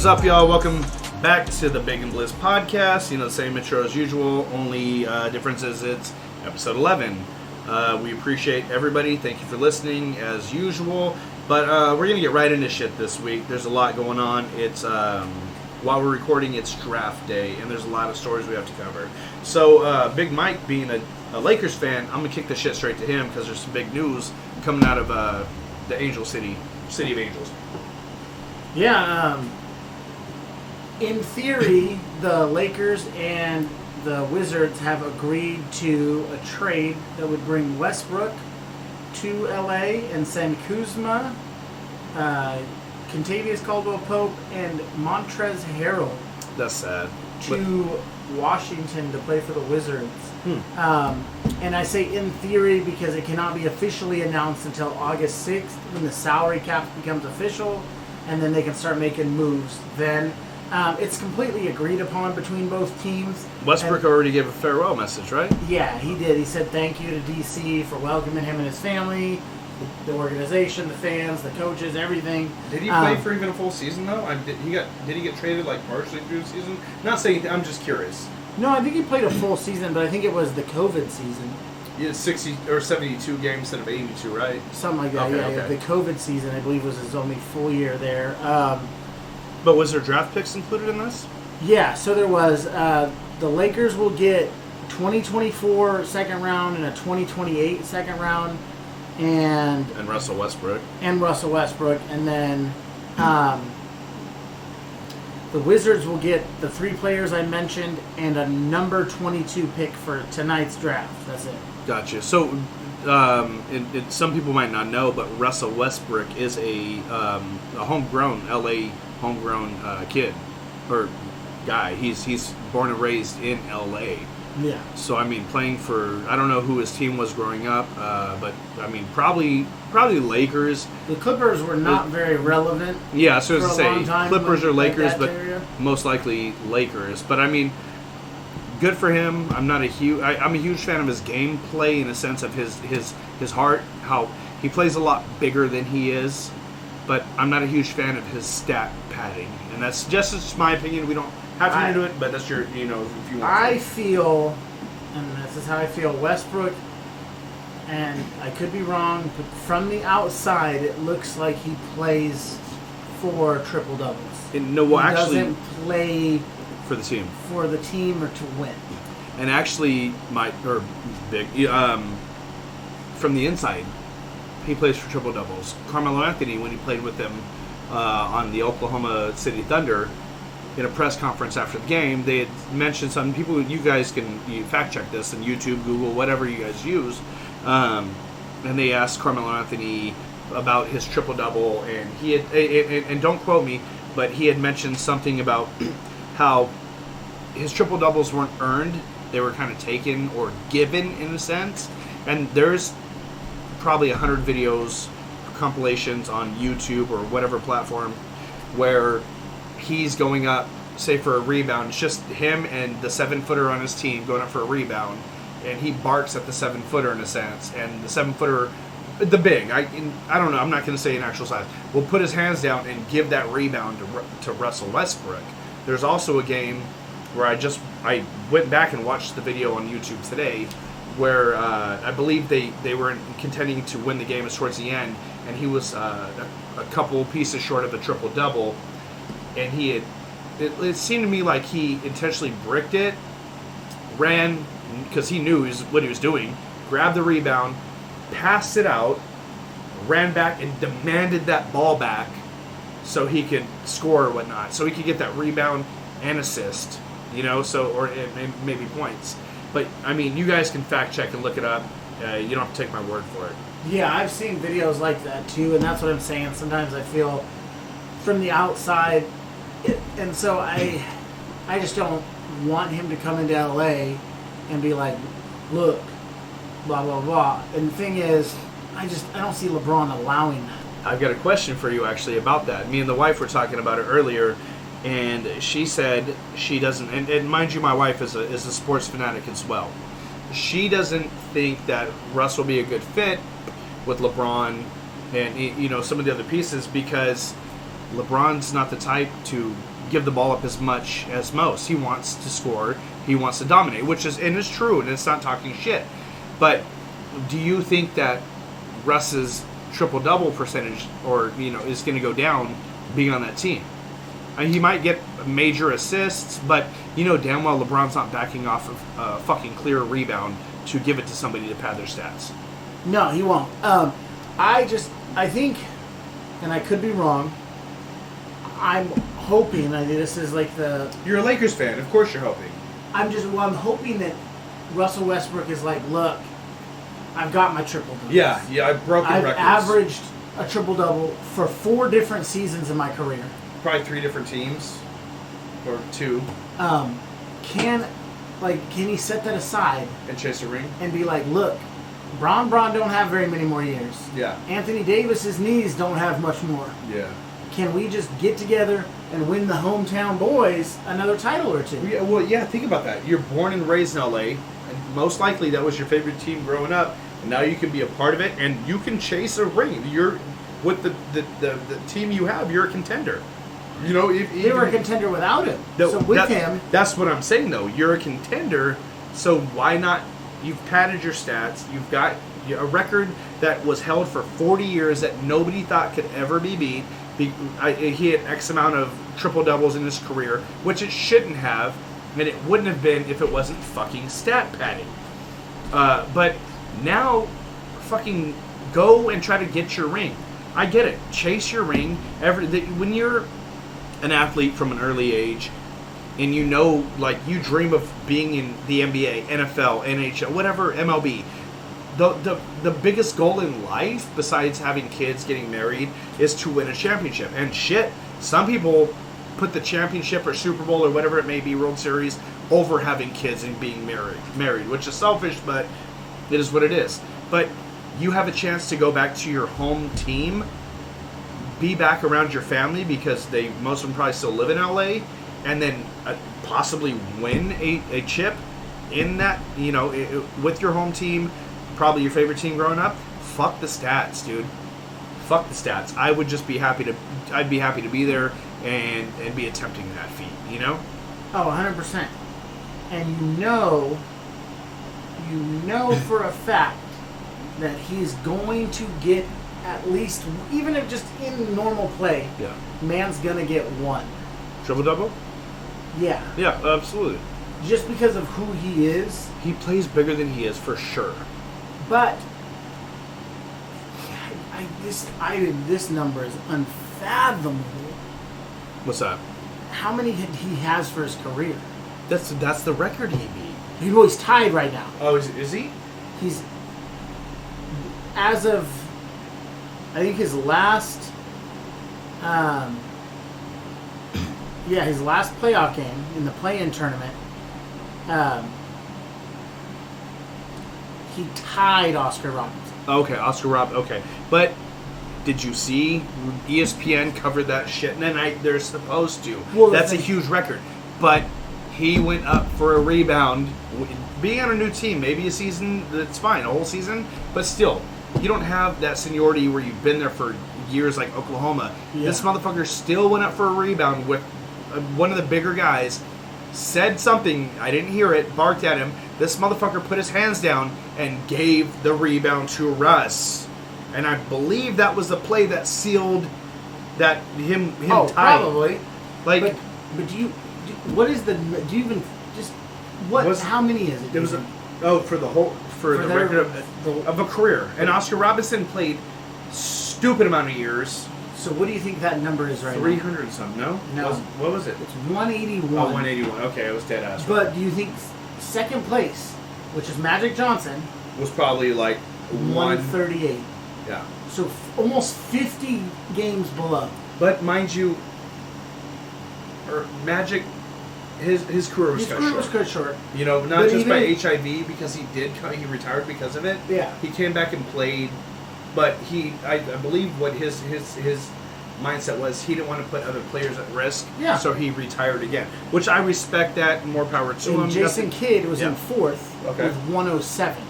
up, y'all? Welcome back to the Big and Bliss podcast. You know, the same intro as usual, only difference is it's episode 11. We appreciate everybody. Thank you for listening, as usual. But we're going to get right into shit this week. There's a lot going on. It's, while we're recording, it's draft day, and there's a lot of stories we have to cover. So, Big Mike, being a Lakers fan, I'm going to kick the shit straight to him, because there's some big news coming out of the Angel City of Angels. Yeah, in theory, the Lakers and the Wizards have agreed to a trade that would bring Westbrook to LA and send Kuzma, Kentavious Caldwell-Pope, and Montrezl Harrell. That's sad. To Washington to play for the Wizards. And I say in theory because it cannot be officially announced until August 6th when the salary cap becomes official, and then they can start making moves then. It's completely agreed upon between both teams. Westbrook already gave a farewell message, right? Yeah, he did. He said thank you to DC for welcoming him and his family, the organization, the fans, the coaches, everything. Did he play for even a full season though? Did he get traded like partially through the season? Not saying. I'm just curious. No, I think he played a full season, but I think it was the COVID season. Yeah, 60 or 72 games instead of 82, right? Something like that. Okay. Yeah. The COVID season, I believe, was his only full year there. But was there draft picks included in this? Yeah, so there was. The Lakers will get 2024 second round and a 2028 second round, and Russell Westbrook. And then the Wizards will get the three players I mentioned and a number 22 pick for tonight's draft. That's it. Gotcha. So, some people might not know, but Russell Westbrook is a homegrown LA kid or guy. He's born and raised in LA. Yeah. So I mean, playing for, I don't know who his team was growing up, but I mean probably Lakers. The Clippers were not very relevant. Yeah, so to say Clippers or Lakers, but area. Most likely Lakers. But I mean, good for him. I'm a huge fan of his gameplay in the sense of his heart, how he plays a lot bigger than he is. But I'm not a huge fan of his stat padding, and that's just my opinion. We don't have to do it, but that's your, if you want. I feel, and this is how I feel, Westbrook, and I could be wrong, but from the outside, it looks like he plays for triple doubles. He doesn't play for the team or to win. And actually, from the inside, he plays for triple doubles. Carmelo Anthony, when he played with them on the Oklahoma City Thunder, in a press conference after the game, they had mentioned something. People, you guys can fact check this on YouTube, Google, whatever you guys use. And they asked Carmelo Anthony about his triple double, and he had, and don't quote me, but he had mentioned something about how his triple doubles weren't earned; they were kind of taken or given in a sense. And there's probably 100 videos, compilations on YouTube or whatever platform where he's going up, say for a rebound. It's just him and the 7-footer on his team going up for a rebound, and he barks at the 7-footer in a sense, and the 7-footer, the big, I don't know, I'm not going to say an actual size, will put his hands down and give that rebound to Russell Westbrook. There's also a game where I went back and watched the video on YouTube today, where I believe they were contending to win the game. It's towards the end, and he was a couple pieces short of a triple-double, and it seemed to me like he intentionally bricked it, ran, because he knew what he was doing, grabbed the rebound, passed it out, ran back and demanded that ball back so he could score or whatnot, so he could get that rebound and assist, or maybe points. But, I mean, you guys can fact check and look it up. You don't have to take my word for it. Yeah, I've seen videos like that too, and that's what I'm saying. Sometimes I feel from the outside, and so I just don't want him to come into LA and be like, look, blah, blah, blah. And the thing is, I don't see LeBron allowing that. I've got a question for you, actually, about that. Me and the wife were talking about it earlier, and she said she doesn't, and mind you, my wife is a sports fanatic as well. She doesn't think that Russ will be a good fit with LeBron and some of the other pieces, because LeBron's not the type to give the ball up as much as most. He wants to score. He wants to dominate, which is, and it's true, and it's not talking shit. But do you think that Russ's triple-double percentage, or is going to go down being on that team? He might get major assists, but damn well LeBron's not backing off of a fucking clear rebound to give it to somebody to pad their stats. No, he won't. I think, and I could be wrong, I'm hoping, this is like You're a Lakers fan, of course you're hoping. I'm hoping that Russell Westbrook is like, look, I've got my triple-doubles. Yeah, I've broken records. I've averaged a triple-double for 4 different seasons in my career. Probably 3 different teams, or 2. Can he set that aside And chase a ring? and be like, look, Braun don't have very many more years. Yeah. Anthony Davis's knees don't have much more. Yeah. Can we just get together and win the hometown boys another title or 2? Yeah, think about that. You're born and raised in LA, and most likely that was your favorite team growing up, and now you can be a part of it, and you can chase a ring. You're with the team you have, you're a contender. If They were a contender without him. So with him... That's what I'm saying, though. You're a contender, so why not... You've padded your stats. You've got a record that was held for 40 years that nobody thought could ever be beat. He had X amount of triple-doubles in his career, which it shouldn't have, and it wouldn't have been if it wasn't fucking stat padding. But now, fucking go and try to get your ring. I get it. Chase your ring. When you're an athlete from an early age, and you dream of being in the NBA, NFL, NHL, whatever, MLB, the biggest goal in life, besides having kids, getting married, is to win a championship. And shit, some people put the championship or Super Bowl or whatever it may be, World Series, over having kids and being married, which is selfish, but it is what it is. But you have a chance to go back to your home team, be back around your family, because most of them probably still live in LA, and then possibly win a chip in that, with your home team, probably your favorite team growing up. Fuck the stats, dude. Fuck the stats. I would just be happy I'd be happy to be there and be attempting that feat, Oh, 100%. And you know for a fact that he's going to get at least, even if just in normal play, man's gonna get 1. Triple-double? Yeah. Yeah, absolutely. Just because of who he is. He plays bigger than he is, for sure. But this number is unfathomable. What's that? How many he has for his career? That's the record he beat. He's tied right now. Oh, is he? He's, as of, I think his last, his last playoff game in the play-in tournament, he tied Oscar Robertson. Okay, Oscar Rob. Okay, but did you see ESPN covered that shit? And they're supposed to. Well, that's a huge record. But he went up for a rebound. Being on a new team, maybe a season, that's fine, a whole season. But still, you don't have that seniority where you've been there for years like Oklahoma. Yeah. This motherfucker still went up for a rebound with one of the bigger guys, said something, I didn't hear it, barked at him. This motherfucker put his hands down and gave the rebound to Russ. And I believe that was the play that sealed that him tying. Probably. Like, but do you even just what? How many is it? It was for the record of a career. And Oscar Robertson played stupid amount of years. So what do you think that number is right 300 and something, no? No. What was it? It's 181. Oh, 181. Okay, it was dead ass. But do you think second place, which is Magic Johnson, was probably like 138? Yeah. So almost 50 games below. But mind you, Magic, his career was cut short. Not just by HIV, because he retired because of it. Yeah. He came back and played, but I believe what his mindset was, he didn't want to put other players at risk. Yeah. So he retired again, which I respect that. More power to him. Jason Kidd was in fourth with 107.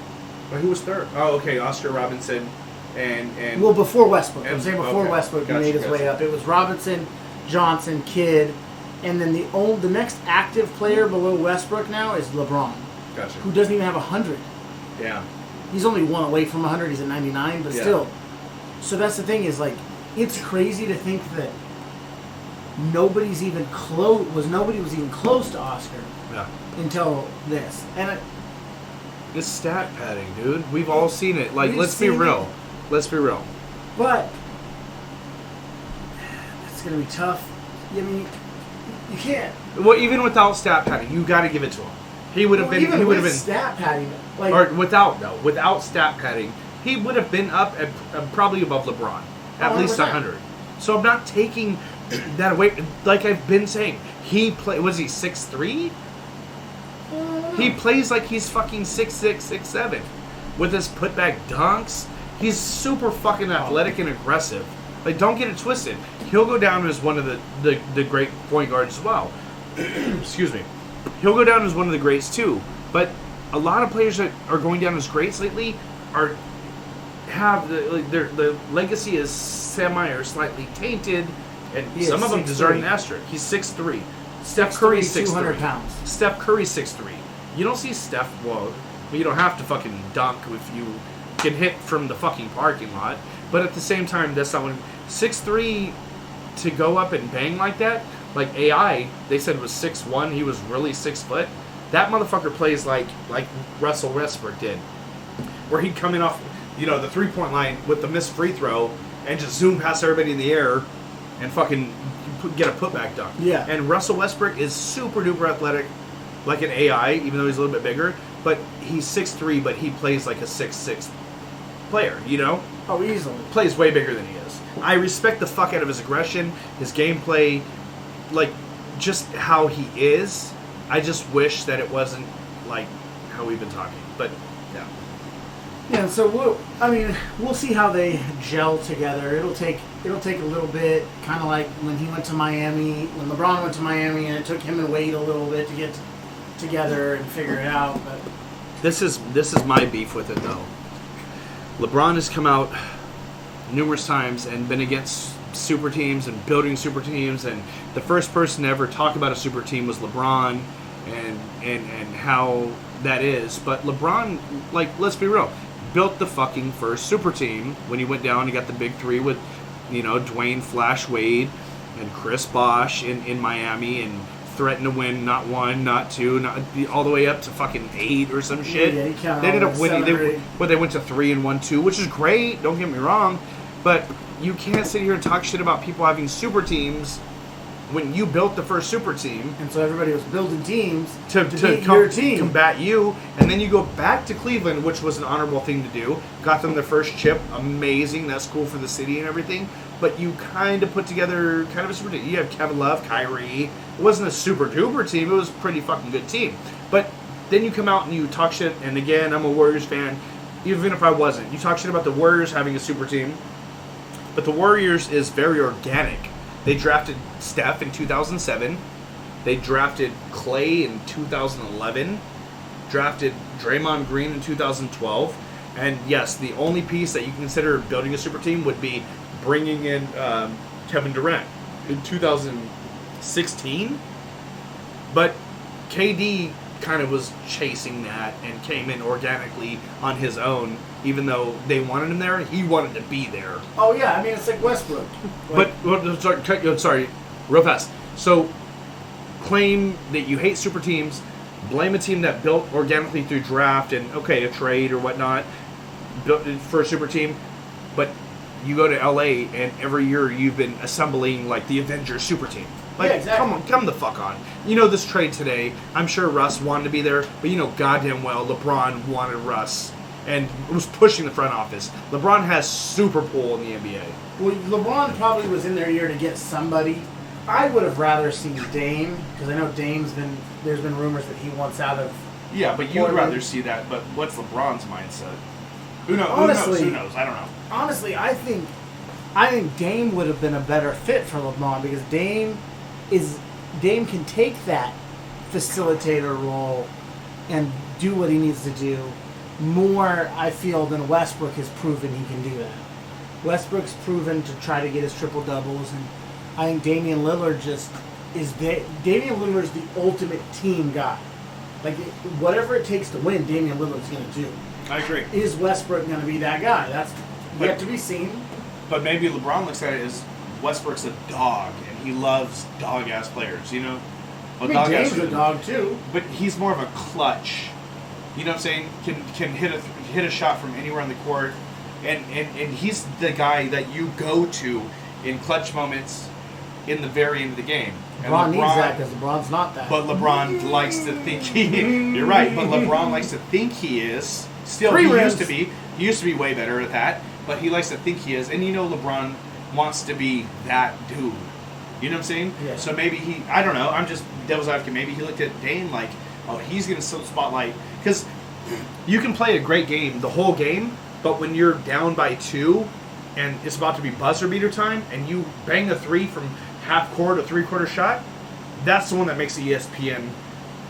But who was third? Oh, okay, Oscar Robinson. And before Westbrook. I'm saying before Westbrook made his way up. It was Robinson, Johnson, Kidd, And then the next active player below Westbrook now is LeBron, Gotcha. who doesn't even have 100. Yeah. He's only one away from 100. He's at 99, but Yeah. still. So that's the thing is, like, it's crazy to think that nobody was even close to Oscar Yeah. until this. And It's stat padding, dude. We've all seen it. Like, We've let's be seen real. it. Let's be real. but it's going to be tough. I mean, you can't. Well, even without stat padding, you got to give it to him. He would have Well, been. even He would with have been. stat padding. Like, Or without stat padding, he would have been up at probably above LeBron, at least 100%. 100. So I'm not taking that away. Like I've been saying, was he 6'3"? He plays like he's fucking 6'6", 6'7", with his putback dunks. He's super fucking athletic and aggressive. Like, don't get it twisted. He'll go down as one of the great point guards as well. Excuse me. He'll go down as one of the greats too. But a lot of players that are going down as greats lately have their legacy is semi or slightly tainted, and He is some of them 6'3". deserve an asterisk. He's 6'3". Steph Curry's 6'3". 200 pounds. Steph Curry's 6'3". You don't see Steph. Well, you don't have to fucking dunk if you can hit from the fucking parking lot. But at the same time, that's not when 6'3" to go up and bang like that. Like AI, they said was 6'1". He was really 6 foot. That motherfucker plays like Russell Westbrook did, where he'd come in off, the 3-point line with the missed free throw and just zoom past everybody in the air and fucking get a putback dunk. Yeah. And Russell Westbrook is super duper athletic, like an AI, even though he's a little bit bigger. But he's 6'3", but he plays like a 6'6" player. Oh, easily. Plays way bigger than he is. I respect the fuck out of his aggression, his gameplay, like just how he is. I just wish that it wasn't like how we've been talking. But yeah. Yeah, so we'll see how they gel together. It'll take a little bit, kind of like when he went to Miami, when LeBron went to Miami, and it took him and Wade a little bit to get together and figure it out. But This is my beef with it though. LeBron has come out numerous times and been against super teams and building super teams, and the first person to ever talk about a super team was LeBron and how that is. But LeBron, like, let's be real, built the fucking first super team when he went down and got the big three with, Dwayne Flash Wade and Chris Bosh in Miami, and threatened to win not one, not two, not all the way up to fucking 8 or some shit. Yeah, he counted They ended all up like winning. 7 or 8. They went to 3-1-2, which is great. Don't get me wrong, but you can't sit here and talk shit about people having super teams when you built the first super team and so everybody was building teams to beat your team. combat you, and then you go back to Cleveland, which was an honorable thing to do. Got them their first chip, amazing. That's cool for the city and everything. But you kind of put together kind of a super team. You have Kevin Love, Kyrie. It wasn't a super duper team. It was a pretty fucking good team. But then you come out and you talk shit. And again, I'm a Warriors fan. Even if I wasn't, you talk shit about the Warriors having a super team. But the Warriors is very organic. They drafted Steph in 2007. They drafted Clay in 2011. Drafted Draymond Green in 2012. And yes, the only piece that you can consider building a super team would be bringing in Kevin Durant in 2016. But KD kind of was chasing that and came in organically on his own. Even though they wanted him there, he wanted to be there. Oh yeah, I mean it's like Westbrook. Sorry, real fast. So, claim that you hate super teams, blame a team that built organically through draft and a trade or whatnot, built for a super team, but you go to LA and every year you've been assembling like the Avengers super team. Like, Yeah, exactly. come the fuck on. This trade today, I'm sure Russ wanted to be there, but goddamn well LeBron wanted Russ and was pushing the front office. LeBron has super pull in the NBA. Well, LeBron probably was in their year to get somebody. I would have rather seen Dame, because I know there's been rumors that he wants out of. Yeah, but you would rather see that. But what's LeBron's mindset? Who knows? Honestly, Who knows? I don't know. Honestly, I think Dame would have been a better fit for LeBron, because Dame can take that facilitator role and do what he needs to do more, I feel, than Westbrook has proven he can do that. Westbrook's proven to try to get his triple doubles, and I think Damian Lillard just is that Damian Lillard's the ultimate team guy. Like, whatever it takes to win, Damian Lillard's going to do. I agree. Is Westbrook going to be that guy? That's yet to be seen. But maybe LeBron looks at it as Westbrook's a dog, and he loves dog-ass players, you know? Well, I mean, James is a dog, too. But he's more of a clutch. You know what I'm saying? Can hit a shot from anywhere on the court. And he's the guy that you go to in clutch moments in the very end of the game. And LeBron needs that because LeBron's not that. But LeBron likes to think you're right, but LeBron likes to think he is. Still, Three he rings. He used to be way better at that, but he likes to think he is. And you know LeBron wants to be that dude. You know what I'm saying? Yeah. So maybe I don't know, I'm just devil's advocate. Maybe he looked at Dame like, oh, he's going to spotlight. Because you can play a great game, the whole game, but when you're down by 2 and it's about to be buzzer beater time and you bang a 3 from half court or 3/4 shot, that's the one that makes the ESPN.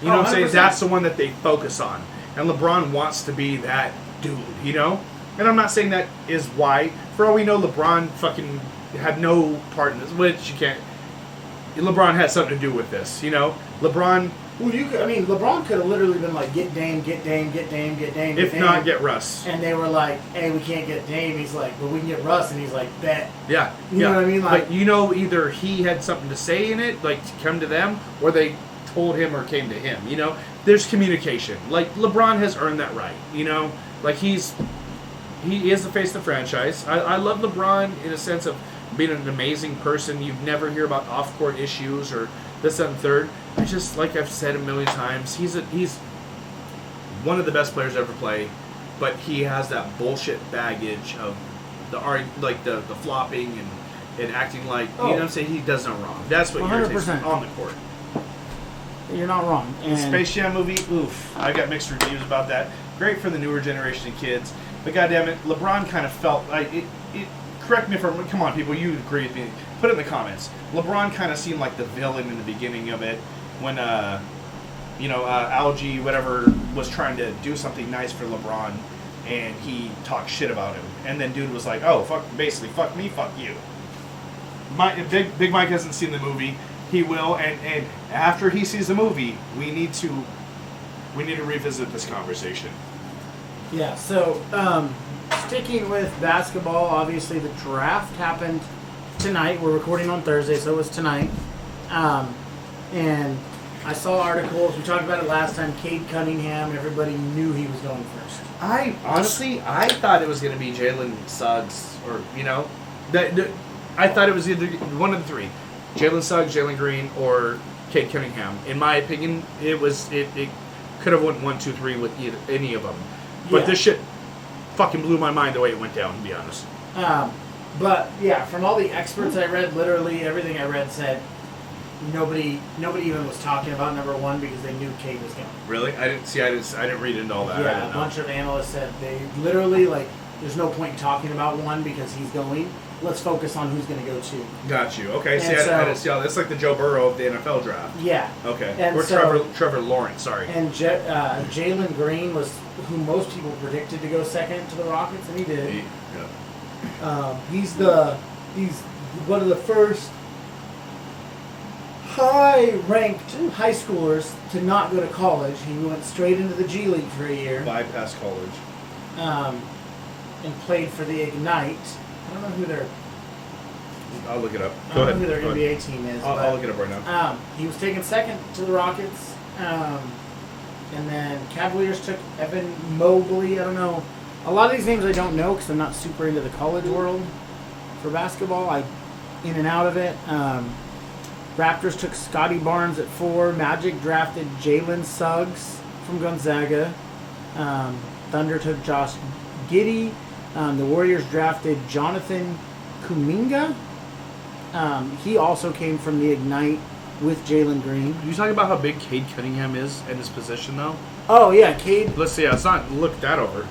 You know what I'm saying? 100%. That's the one that they focus on. And LeBron wants to be that dude, you know? And I'm not saying that is why. For all we know, LeBron fucking had no part in this, which you can't. LeBron had something to do with this, you know? LeBron. Well, LeBron could have literally been like, get Dame, get Dame, get Dame, get Dame. If Dame. not, get Russ. And they were like, hey, we can't get Dame. He's like, but we can get Russ. And he's like, bet. Yeah. You know what I mean? Like, but you know, either he had something to say in it, like to come to them, or they told him or came to him. You know, there's communication. Like LeBron has earned that right. You know, like he is the face of the franchise. I love LeBron in a sense of being an amazing person. You'd never hear about off-court issues or this, that, and third. I just, like I've said a million times, he's one of the best players to ever play, but he has that bullshit baggage of the flopping and acting like, you know what I'm saying, he does no wrong. That's what 100%. irritates me on the court. You're not wrong. The And Space Jam movie, oof, I got mixed reviews about that. Great for the newer generation of kids, but goddamn it, LeBron kind of felt like it. Correct me if I'm. Come on, people, you agree with me? Put it in the comments. LeBron kind of seemed like the villain in the beginning of it when, Algie whatever was trying to do something nice for LeBron, and he talked shit about him, and then dude was like, oh, fuck me, fuck you. Big Mike hasn't seen the movie. He will, and after he sees the movie, we need to revisit this conversation. yeah, so sticking with basketball, obviously the draft happened tonight. We're recording on Thursday, so it was tonight. And I saw articles. We talked about it last time. Cade Cunningham, everybody knew he was going first. I thought it was going to be Jalen Suggs, or I thought it was either one of the three, Jalen Suggs, Jalen Green, or Cade Cunningham. In my opinion, it could have went 1, 2, 3 with any of them. But Yeah. this shit fucking blew my mind the way it went down, to be honest. But yeah, from all the experts I read, literally everything I read said nobody even was talking about number 1 because they knew Cade was going. Really? I didn't read into all that. I Yeah, didn't a know. bunch of analysts said they literally there's no point in talking about 1 because he's going. Let's focus on who's going to go 2. Got you. Okay. And See, I didn't see all this. It's like the Joe Burrow of the NFL draft. Yeah. Okay. And or so- Trevor Lawrence. Sorry. And Jalen Green was who most people predicted to go second to the Rockets, and he did. He's one of the first high-ranked high schoolers to not go to college. He went straight into the G League for a year, Bypass college. and played for the Ignite. I don't know who their I'll look it up. I Go don't ahead. know who their Go ahead. NBA team is. I'll but, look it up right now. he was taken second to the Rockets, and then Cavaliers took Evan Mobley. I don't know. A lot of these names I don't know because I'm not super into the college world for basketball. I in and out of it. Raptors took Scotty Barnes at 4. Magic drafted Jalen Suggs from Gonzaga. Thunder took Josh Giddey. The Warriors drafted Jonathan Kuminga. He also came from the Ignite with Jalen Green. Are you talking about how big Cade Cunningham is in his position, though? Oh, yeah, Cade. Let's see. Let's not look that over.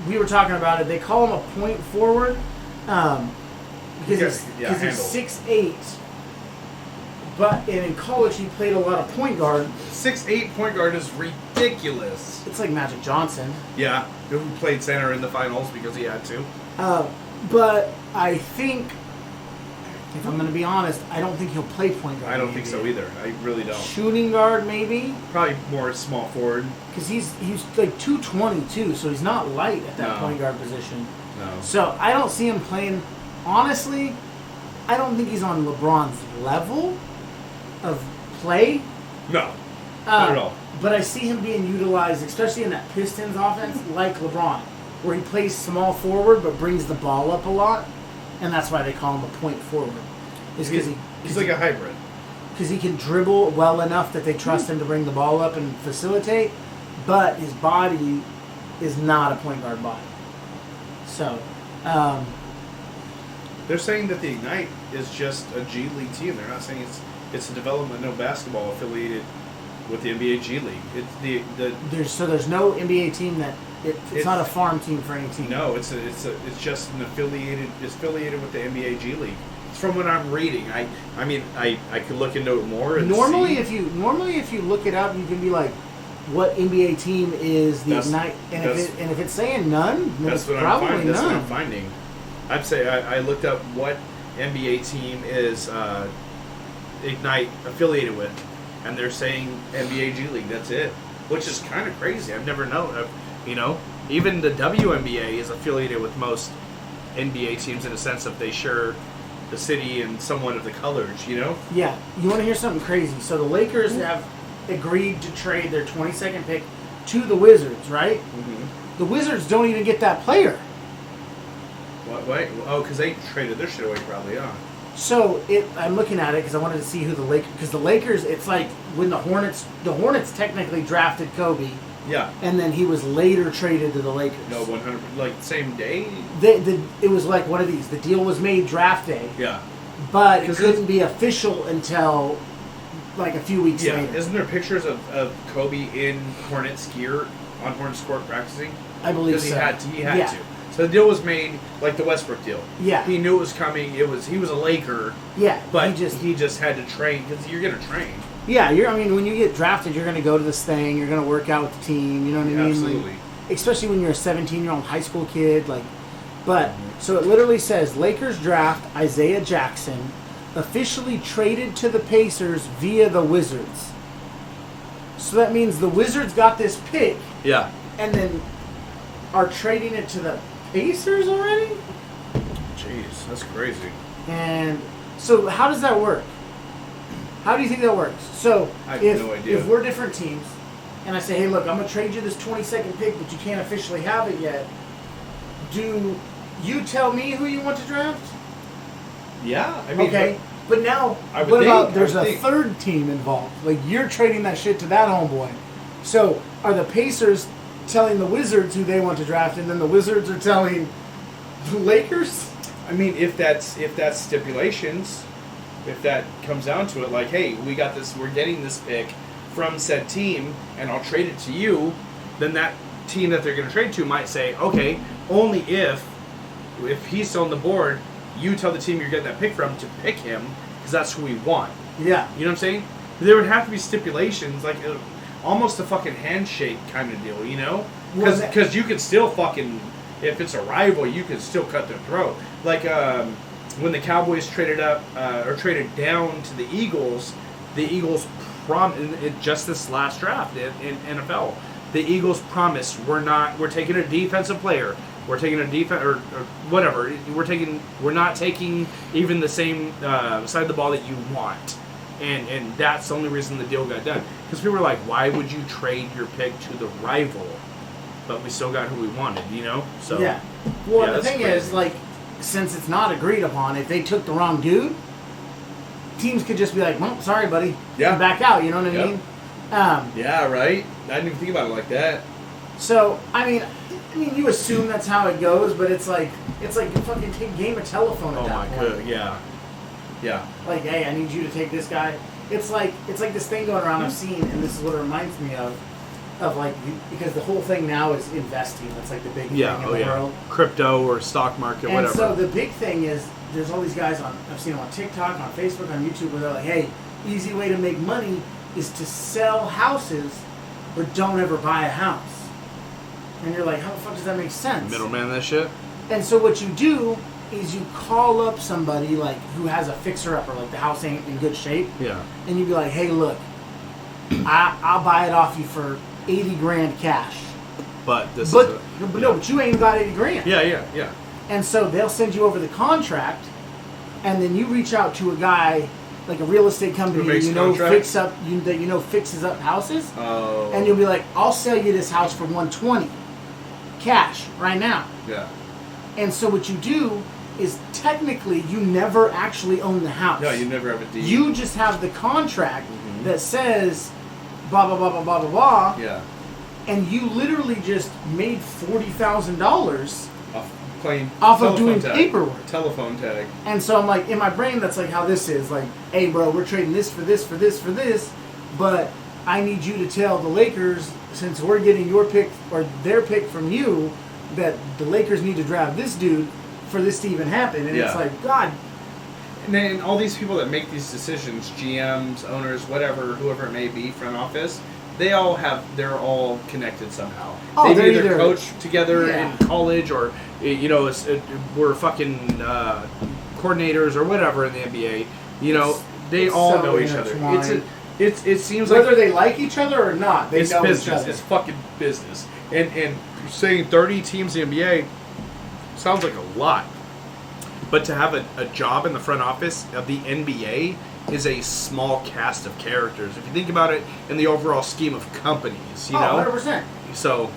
We were talking about it. They call him a point forward because he's handle. 6'8". But in college, he played a lot of point guard. 6'8" point guard is ridiculous. It's like Magic Johnson. Yeah, who played center in the finals because he had to. But I think if I'm going to be honest, I don't think he'll play point guard. I don't think so either. I really don't. Shooting guard, maybe, Probably more small forward. because he's like 222, so he's not light at that No. point guard position. No. So I don't see him playing. Honestly, I don't think he's on LeBron's level of play. No. Not at all. But I see him being utilized, especially in that Pistons offense, like LeBron, where he plays small forward but brings the ball up a lot, and that's why they call him a point forward. Is because He's like a hybrid. because he can dribble well enough that they trust him to bring the ball up and facilitate, but his body is not a point guard body. So, They're saying that the Ignite is just a G League team. They're not saying it's a developmental basketball affiliated with the NBA G League. It's there's no NBA team that it's not a farm team for any team. no, it's just an affiliated. It's affiliated with the NBA G League. It's from what I'm reading. I mean I could look into it more. And Normally, see. if you look it up, you can be like, "What NBA team is the Ignite?" And if it's saying none, then That's it's what probably I'm finding. That's what none. I'm finding. I'd say I looked up what NBA team is Ignite affiliated with, and they're saying NBA G League. That's it, which is kind of crazy. I've never known. Even the WNBA is affiliated with most NBA teams in a sense of they share the city and somewhat of the colors. Yeah, you want to hear something crazy? So the Lakers have agreed to trade their 22nd pick to the Wizards, right? Mm-hmm. The Wizards don't even get that player. What? Wait. Oh, because they traded their shit away, probably. So I'm looking at it because I wanted to see who the Lakers. Because the Lakers, it's like when the Hornets technically drafted Kobe, Yeah. and then he was later traded to the Lakers. No, 100. Like same day. It was like one of these. The deal was made draft day, Yeah. but it 'Cause couldn't be official until like a few weeks Yeah, later. isn't there pictures of Kobe in Hornets gear on Hornets court practicing? I believe Because so. he had Yeah. to. So the deal was made like the Westbrook deal. Yeah. He knew it was coming. He was a Laker, Yeah, but he he just had to train because you're gonna train. Yeah, when you get drafted, you're going to go to this thing. You're going to work out with the team. You know what I mean? Absolutely. Like, especially when you're a 17-year-old high school kid. So it literally says Lakers draft Isaiah Jackson, officially traded to the Pacers via the Wizards. So that means the Wizards got this pick Yeah. and then are trading it to the Pacers already? Jeez, that's crazy. And so how does that work? How do you think that works? So I have if, no idea. if we're different teams and I say, hey, look, I'm going to trade you this 22nd pick, but you can't officially have it yet, do you tell me who you want to draft? Yeah, I mean, Okay. But now, I would what about think- I there's would a think. third team involved? Like, you're trading that shit to that homeboy. So are the Pacers telling the Wizards who they want to draft, and then the Wizards are telling the Lakers? I mean, if that's stipulations, if that comes down to it, like, hey, we got this, we're getting this pick from said team, and I'll trade it to you, then that team that they're going to trade to might say, okay, only if he's still on the board, you tell the team you're getting that pick from to pick him, because that's who we want. Yeah. You know what I'm saying? There would have to be stipulations, like almost a fucking handshake kind of deal, you know? Well, that- Because you could still fucking, if it's a rival, you could still cut their throat. Like when the Cowboys traded up or traded down to the Eagles just this last draft in NFL, the Eagles promised we're taking a defensive player. We're taking a defense or whatever. We're not taking even the same side of the ball that you want, and that's the only reason the deal got done. Because people were like, why would you trade your pick to the rival? But we still got who we wanted, you know. So Yeah. Well, yeah, the that's thing crazy. is, like, since it's not agreed upon, if they took the wrong dude, teams could just be like, well, sorry, buddy. Yeah. And back out, you know what I Yep. mean? Yeah, right. I didn't even think about it like that. So, I mean, you assume that's how it goes, but it's like you fucking take a game of telephone at Oh that my point. god, yeah, yeah. Like, hey, I need you to take this guy. It's like this thing going around I've seen, and this is what it reminds me of like, because the whole thing now is investing. That's like the big thing in the world. Crypto or stock market, And whatever. so the big thing is, there's all these guys I've seen them on TikTok, on Facebook, on YouTube, where they're like, hey, easy way to make money is to sell houses, but don't ever buy a house. And you're like, how the fuck does that make sense? Middleman, that shit. And so what you do is you call up somebody like who has a fixer-upper, like the house ain't in good shape, Yeah. and you be like, hey, look, I'll buy it off you for 80 grand cash. But this But, is but you ain't got 80 grand. Yeah. And so they'll send you over the contract, and then you reach out to a guy, like a real estate company Who makes that you know contracts? fixes up houses, Oh. and you'll be like, I'll sell you this house for 120 cash right now. Yeah. And so what you do is technically you never actually own the house. No, you never have a deed. You just have the contract that says blah blah blah blah blah blah blah, Yeah. and you literally just made $40,000 Playing off of telephone doing tag. paperwork. Telephone tag. And so I'm like, in my brain, that's like how this is. Like, hey, bro, we're trading this for this for this for this, but I need you to tell the Lakers, since we're getting your pick or their pick from you, that the Lakers need to draft this dude for this to even happen. And it's Yeah. like, God, And then all these people that make these decisions, GMs, owners, whatever, whoever it may be, front office, they're all connected somehow. Oh, They've they're either either- coached together Yeah. in college or, we're fucking coordinators or whatever in the NBA. They it's all so know each other. intertwined. It seems whether like they like each other or not, they it's know business. each other. It's fucking business. And saying 30 teams in the NBA sounds like a lot. But to have a job in the front office of the NBA is a small cast of characters. If you think about it in the overall scheme of companies, you know? 100%. So,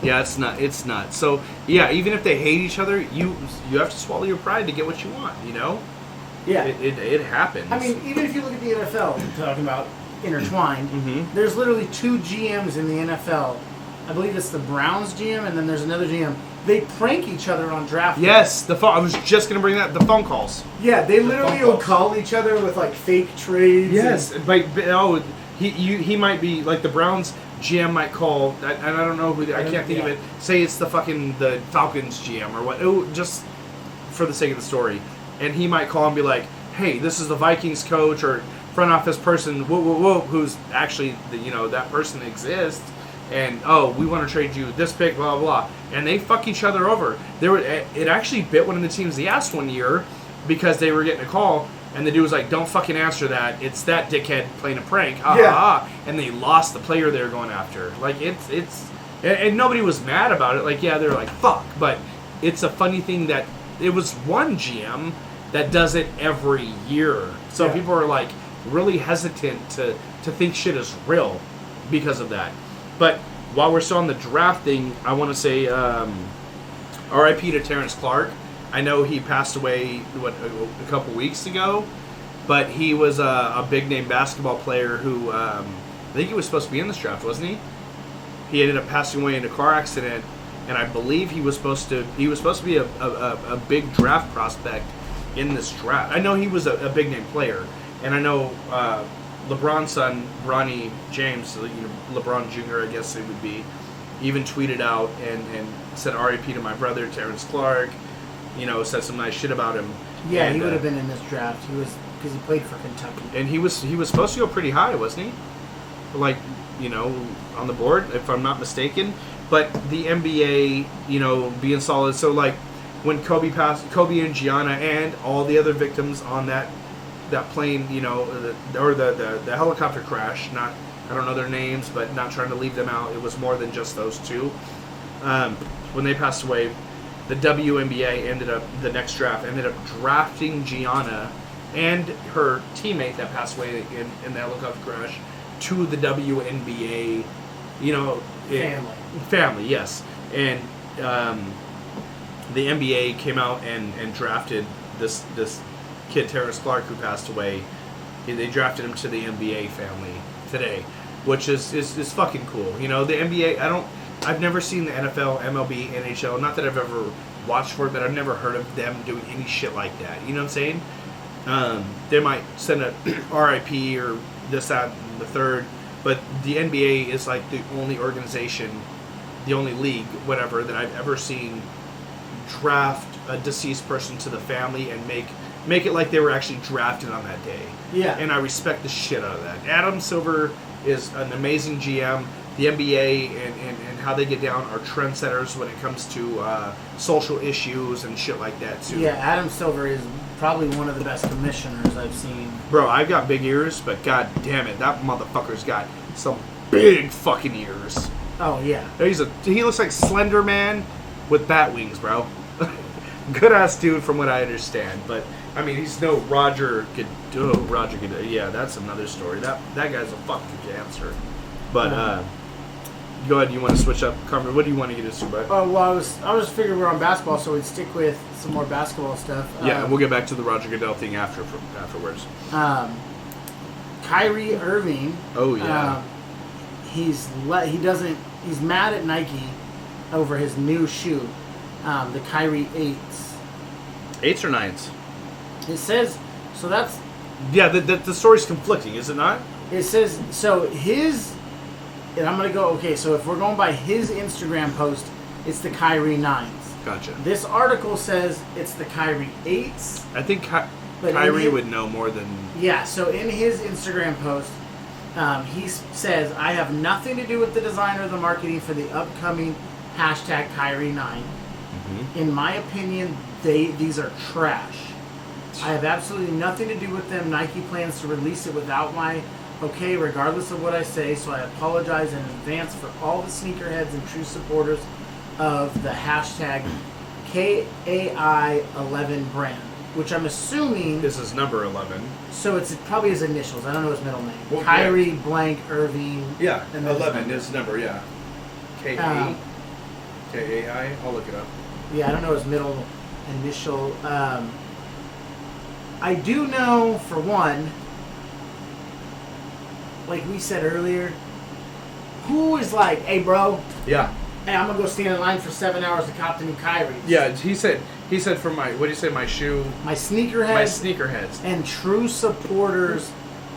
yeah, it's not. So, yeah, even if they hate each other, you have to swallow your pride to get what you want, you know? Yeah. It happens. I mean, even if you look at the NFL, talking about intertwined, Mhm. there's literally 2 GMs in the NFL. I believe it's the Browns GM, and then there's another GM. They prank each other on draft day. yes, the phone. I was just gonna bring that. The phone calls. Yeah, they literally phone will call each other with like fake trades. Yes, but he might be like the Browns GM might call, and I don't know who. I can't think of Yeah. it. Say it's the Falcons GM or what. Just for the sake of the story, and he might call and be like, "Hey, this is the Vikings coach or front office person, who's actually that person exists." And we want to trade you this pick, blah blah blah, and they fuck each other over. It actually bit one of the teams the ass one year because they were getting a call, and the dude was like, "Don't fucking answer that. It's that dickhead playing a prank." And they lost the player they were going after. Like and nobody was mad about it. Like they were like fuck, but it's a funny thing that it was one GM that does it every year. So Yeah. people are like really hesitant to think shit is real because of that. But while we're still on the draft thing, I want to say R.I.P. to Terrence Clark. I know he passed away a couple weeks ago, but he was a big name basketball player who I think he was supposed to be in this draft, wasn't he? He ended up passing away in a car accident, and I believe he was supposed to be a big draft prospect in this draft. I know he was a big name player, and I know LeBron's son, Bronny James, LeBron Jr., I guess it would be, even tweeted out and said R.I.P. to my brother, Terrence Clark, said some nice shit about him. Yeah, and, he would have been in this draft. He was, because he played for Kentucky. And he was supposed to go pretty high, wasn't he? Like, on the board, if I'm not mistaken. But the NBA, being solid. So, like, when Kobe and Gianna and all the other victims on that plane, or the helicopter crash, I don't know their names, but not trying to leave them out. It was more than just those two. When they passed away, the WNBA the next draft ended up drafting Gianna and her teammate that passed away in the helicopter crash to the WNBA, family, yes. And the NBA came out and drafted this kid, Terrence Clark, who passed away. They drafted him to the NBA family today, which is fucking cool. The NBA, I've never seen the NFL, MLB, NHL, not that I've ever watched for it, but I've never heard of them doing any shit like that. You know what I'm saying? They might send a RIP or this, that, and the third, but the NBA is like the only organization, the only league, whatever, that I've ever seen draft a deceased person to the family and make it like they were actually drafted on that day. Yeah. And I respect the shit out of that. Adam Silver is an amazing GM. the NBA and how they get down are trendsetters when it comes to social issues and shit like that too. Yeah, Adam Silver is probably one of the best commissioners I've seen. Bro, I've got big ears, but god damn it, that motherfucker's got some big fucking ears. Oh yeah. He looks like Slender Man with bat wings, bro. Good ass dude from what I understand, but I mean he's no Roger Goodell. Yeah, that's another story. That guy's a fucking cancer. But go ahead. You want to switch up, Carmen? What do you want to get into, bud? Oh well, I was figuring we're on basketball, so we'd stick with some more basketball stuff. Yeah, and we'll get back to the Roger Goodell thing afterwards. Kyrie Irving. Oh yeah. He's mad at Nike over his new shoe, the Kyrie 8s. 8s or 9s? It says so. That's yeah. The story's conflicting, is it not? It says so. And I'm gonna go. Okay, so if we're going by his Instagram post, it's the Kyrie 9s. Gotcha. This article says it's the Kyrie 8s. I think But Kyrie would know more than. Yeah. So in his Instagram post, he says, "I have nothing to do with the design or the marketing for the upcoming hashtag Kyrie 9. Mm-hmm. In my opinion, these are trash. I have absolutely nothing to do with them. Nike plans to release it without my okay, regardless of what I say, so I apologize in advance for all the sneakerheads and true supporters of the hashtag KAI11 brand," which I'm assuming... This is number 11. So it's probably his initials. I don't know his middle name. Well, Kyrie blank Irving. Yeah, and 11 is number, yeah. K-A? K-A-I? I'll look it up. Yeah, I don't know his middle initial. I do know, for one, like we said earlier, who is like, hey, bro, Yeah. hey, I'm going to go stand in line for 7 hours to cop the new Kyrie. Yeah, he said for my, what do you say, my shoe? My sneakerheads. My sneakerheads. And true supporters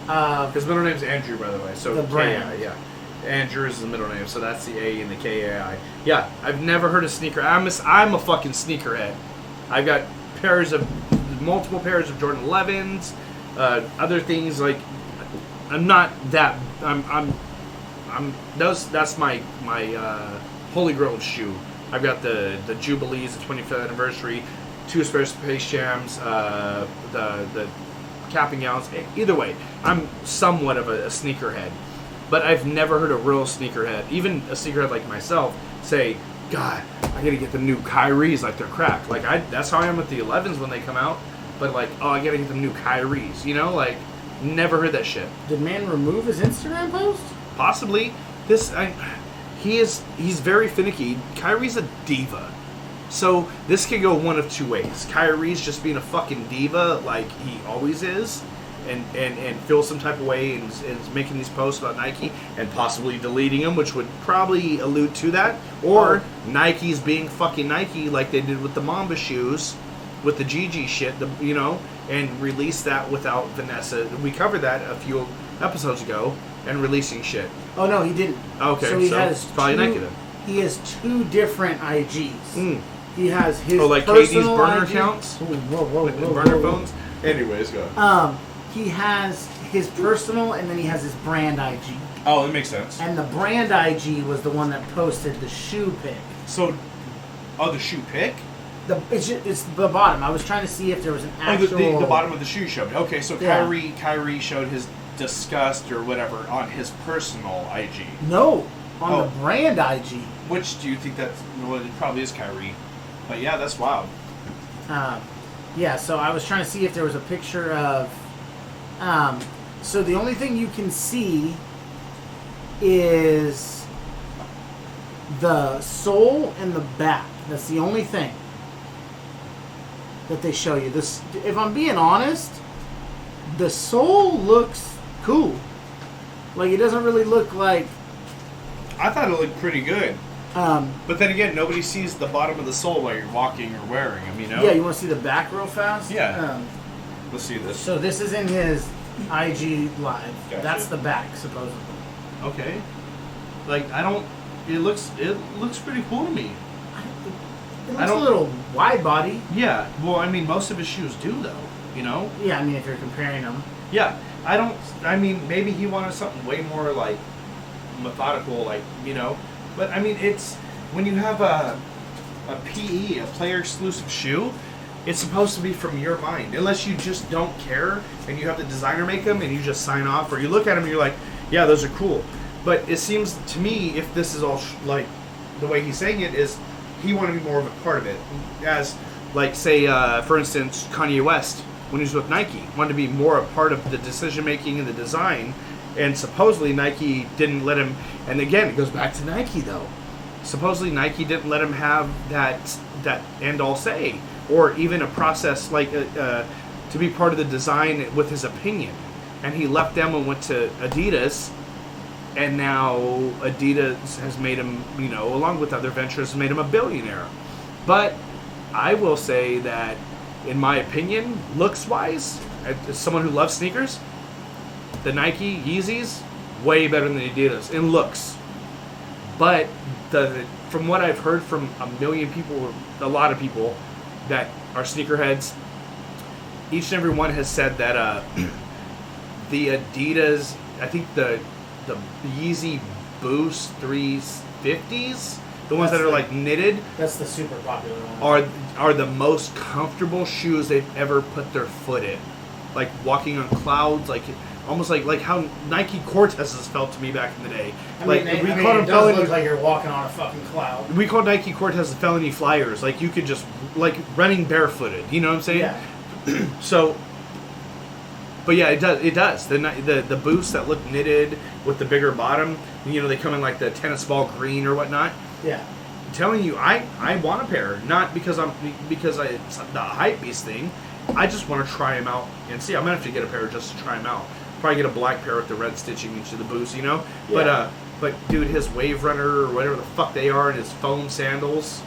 of His middle name's Andrew, by the way. So the brand. K-A-I, yeah. Andrew is the middle name, so that's the A and the K-A-I. Yeah, I've never heard of sneaker. I'm a fucking sneakerhead. I've got multiple pairs of Jordan 11s, other things like. I'm not that. That's my holy grail of shoe. I've got the Jubilees, the 25th anniversary, 2 Space Jams, the capping gowns. Either way, I'm somewhat of a sneakerhead, but I've never heard a real sneakerhead, even a sneakerhead like myself, say, "God, I gotta get the new Kyries like they're cracked." Like that's how I am with the 11s when they come out. But like, oh, I gotta get the new Kyries. You know, like. Never heard that shit. Did man remove his Instagram post? Possibly. He's very finicky. Kyrie's a diva. So this could go one of two ways. Kyrie's just being a fucking diva like he always is and feels some type of way and is making these posts about Nike and possibly deleting them, which would probably allude to that. Or Nike's being fucking Nike like they did with the Mamba shoes. With the GG shit, and release that without Vanessa. We covered that a few episodes ago, and releasing shit. Oh no, he didn't. Okay, so he has probably Nike then. He has 2 different IGs. He has his like personal Katie's burner IG. accounts, Whoa, burner phones. Anyways, go. He has his personal, and then he has his brand IG. Oh, that makes sense. And the brand IG was the one that posted the shoe pic. So, the shoe pic. It's the bottom. I was trying to see if there was an actual... the bottom of the shoe showed. Okay, so Yeah. Kyrie showed his disgust or whatever on his personal IG. No, on the brand IG. Which do you think that's... Well, it probably is Kyrie. But yeah, that's wild. Yeah, so I was trying to see if there was a picture of... so the only thing you can see is the sole and the back. That's the only thing that they show you. This, if I'm being honest, the sole looks cool. Like, it doesn't really look like... I thought it looked pretty good. But then again, nobody sees the bottom of the sole while you're walking or wearing them, Yeah, you want to see the back real fast? Yeah. Let's see this. So this is in his IG live. Gotcha. That's the back, supposedly. Okay. Like, I don't... It looks pretty cool to me. It looks a little wide body. Yeah. Well, I mean, most of his shoes do, though. You know? Yeah, I mean, if you're comparing them. Yeah. I mean, maybe he wanted something way more, like, methodical, like, you know. But I mean, it's when you have a PE, a player exclusive shoe, it's supposed to be from your mind. Unless you just don't care and you have the designer make them and you just sign off, or you look at them and you're like, yeah, those are cool. But it seems to me, if this is all like the way he's saying it, is he wanted to be more of a part of it. As like, say, for instance, Kanye West, when he was with Nike, wanted to be more a part of the decision making and the design. And supposedly Nike didn't let him. And again, it goes back to Nike though. Supposedly Nike didn't let him have that end all say, or even a process like to be part of the design with his opinion. And he left them and went to Adidas. And now Adidas has made him, you know, along with other ventures, has made him a billionaire. But I will say that, in my opinion, looks-wise, as someone who loves sneakers, the Nike Yeezys, way better than the Adidas in looks. But from what I've heard from a million people, a lot of people that are sneakerheads, each and every one has said that the Adidas, I think the Yeezy Boost 350s, the ones that are like knitted, That's the super popular one. are the most comfortable shoes they've ever put their foot in. Like walking on clouds, like almost like how Nike Cortezes felt to me back in the day. I Like mean, we it called them does felony. look like you're walking on a fucking cloud. We called Nike Cortezes felony flyers. Like you could just like running barefooted. You know what I'm saying? Yeah. So, but yeah, it does. It does. The boosts that look knitted with the bigger bottom. You know, they come in like the tennis ball green or whatnot. Yeah. I'm telling you, I want a pair, not because it's the hype beast thing. I just want to try them out and see. I'm gonna have to get a pair just to try them out. Probably get a black pair with the red stitching into the boots, you know. Yeah. But dude, his Wave Runner or whatever the fuck they are, and his foam sandals.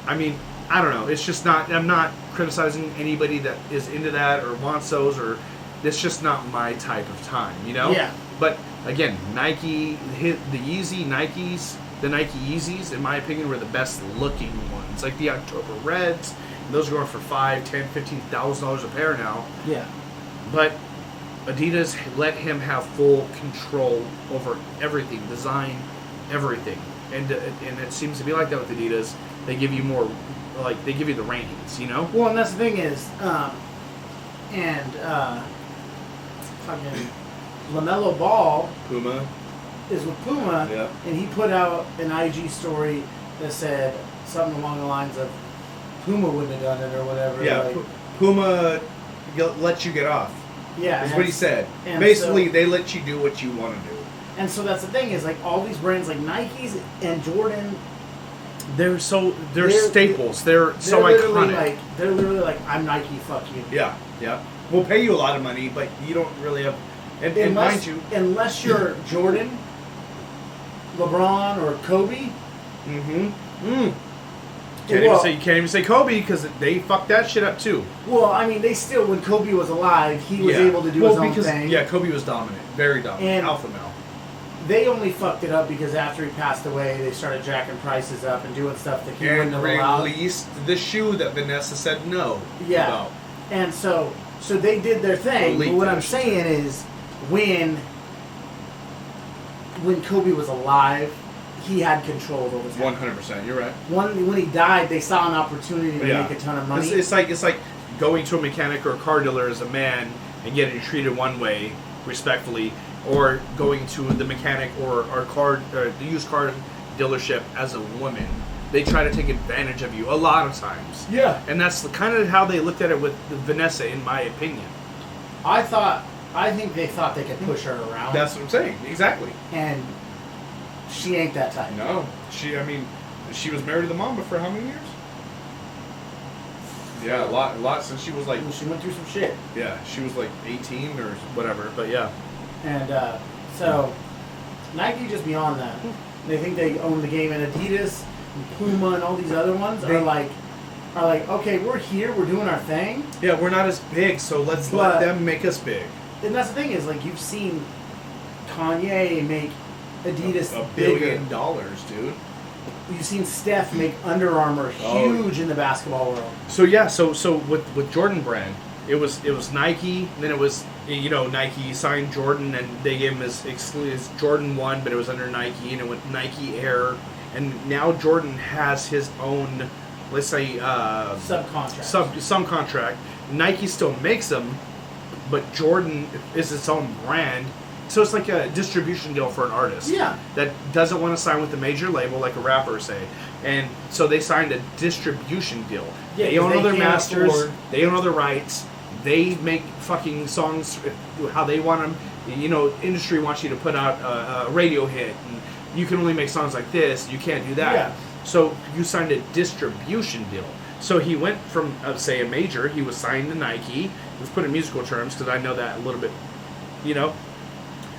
I mean, I don't know. It's just not. I'm not criticizing anybody that is into that or wants those, or it's just not my type of time, you know. Yeah. But again, Nike, the Yeezy Nikes, the Nike Yeezys, in my opinion, were the best looking ones. Like the October Reds, those are going for $5,000, $10,000, $15,000 a pair now. Yeah. But Adidas let him have full control over everything, design, everything, and it seems to be like that with Adidas. They give you more, like they give you the reins, you know. Well, and that's the thing is, fucking LaMelo Ball Puma. is with Puma, Yeah. and he put out an IG story that said something along the lines of Puma wouldn't have done it or whatever. Yeah, like, Puma lets you get off. yeah, That's and what he said. and Basically, so- they let you do what you want to do. And so that's the thing is, like, all these brands like Nikes and Jordan, They're They're- staples. They're so literally iconic. they're literally like, I'm Nike, fuck you. Yeah, yeah. We'll pay you a lot of money, but you don't really have. And mind you, Unless you're Jordan, LeBron, or Kobe. Well, you can't even say Kobe because they fucked that shit up too. Well, I mean, they still, when Kobe was alive, he was able to do his own thing. Yeah, Kobe was dominant, very dominant, And- alpha male. They only fucked it up because after he passed away, they started jacking prices up and doing stuff that he wouldn't And have allowed. released the shoe that Vanessa said no. Yeah. about. And so they did their thing. Elite, But what I I'm should saying is, when Kobe was alive, he had control over what was happening. 100%. You're right. When he died, they saw an opportunity to make a ton of money. It's like going to a mechanic or a car dealer as a man and getting treated one way, respectfully, or going to the mechanic or the used car dealership as a woman. They try to take advantage of you a lot of times. Yeah. And that's kind of how they looked at it with Vanessa, in my opinion. I think they thought they could push her around. That's what I'm saying. Exactly. And she ain't that type. No. She was married to the Mamba for how many years? Yeah, a lot since she was like, She went through some shit. yeah, she was like 18 or whatever, but yeah. And so Nike just beyond that. They think they own the game, and Adidas and Puma and all these other ones are like, okay, we're here, we're doing our thing. Yeah, we're not as big, so let's let them make us big. And that's the thing is, like, you've seen Kanye make Adidas $1 bigger. billion, dude. You've seen Steph make Under Armour huge in the basketball world. So yeah, so with Jordan Brand, it was Nike, then it was you know, Nike signed Jordan, and they gave him his Jordan 1, but it was under Nike, and it went Nike Air. And now Jordan has his own, let's say, subcontract. Some contract. Nike still makes them, but Jordan is its own brand. So it's like a distribution deal for an artist. Yeah. That doesn't want to sign with a major label, like a rapper, say. And so they signed a distribution deal. Yeah, they own all their can't masters. afford- They own all their rights. They make fucking songs how they want them. You know, industry wants you to put out a radio hit, and you can only make songs like this. You can't do that. Yeah. So you signed a distribution deal. So he went from, say, a major. He was signed to Nike. Let's put it in musical terms because I know that a little bit. You know,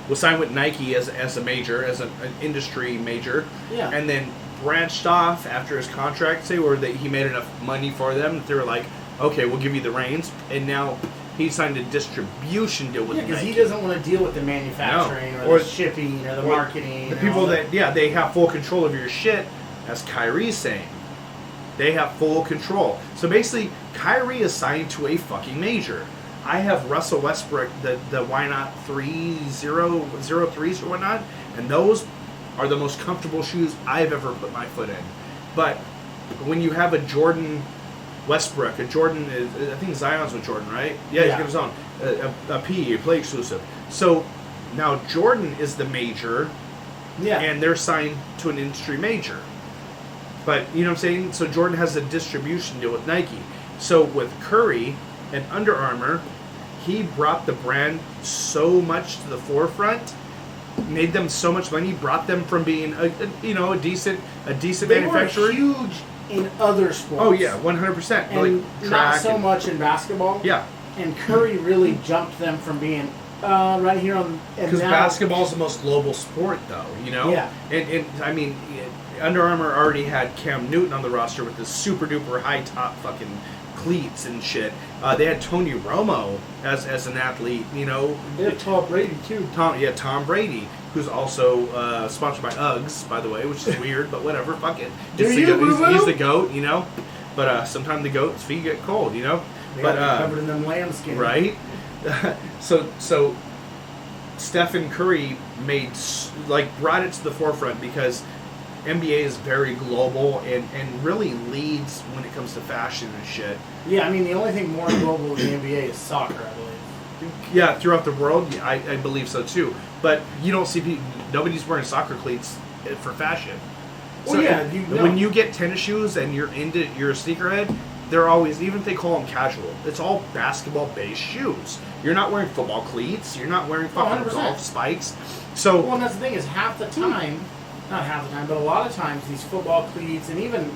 was signed with Nike as a major, as an industry major. Yeah. And then branched off after his contract, say, where he made enough money for them that they were like, okay, we'll give you the reins. And now he signed a distribution deal with Yeah, because Nike. he doesn't want to deal with the manufacturing No. or Or the shipping or the or marketing. The and people all that, they have full control of your shit, as Kyrie's saying. They have full control. So basically, Kyrie is signed to a fucking major. I have Russell Westbrook, the Why Not 3.003s or whatnot, and those are the most comfortable shoes I've ever put my foot in. But when you have a Jordan Westbrook, a Jordan, I think Zion's with Jordan, right? Yeah, he's got his own. A P, a play exclusive. So now Jordan is the major, Yeah. and they're signed to an industry major. But, you know what I'm saying? So Jordan has a distribution deal with Nike. So with Curry and Under Armour, he brought the brand so much to the forefront, made them so much money, brought them from being a decent they manufacturer. were huge in other sports. Oh yeah, 100%. And Like not track so and- much in basketball. Yeah, And Curry really jumped them from being right here on. because basketball is the most global sport, though. You know. Yeah. And I mean, Under Armour already had Cam Newton on the roster with the super duper high top fucking cleats and shit. They had Tony Romo as an athlete. You know. They have Tom Brady too. Tom Brady, who's also sponsored by Uggs, by the way, which is weird, but whatever, fuck it. It's the goat. He's the goat, you know. But sometimes the goat's feet get cold, you know. They But got covered in them lambskin. right. so Stephen Curry brought it to the forefront because NBA is very global and really leads when it comes to fashion and shit. Yeah, I mean the only thing more global than the NBA is soccer, I believe. Yeah, throughout the world, yeah, I believe so too. But you don't see nobody's wearing soccer cleats for fashion. Well, yeah, when you get tennis shoes and you're a sneakerhead, they're always, even if they call them casual, it's all basketball-based shoes. You're not wearing football cleats. You're not wearing fucking 100%. golf spikes. So, Well, and that's the thing is half the time, not half the time, but a lot of times these football cleats and even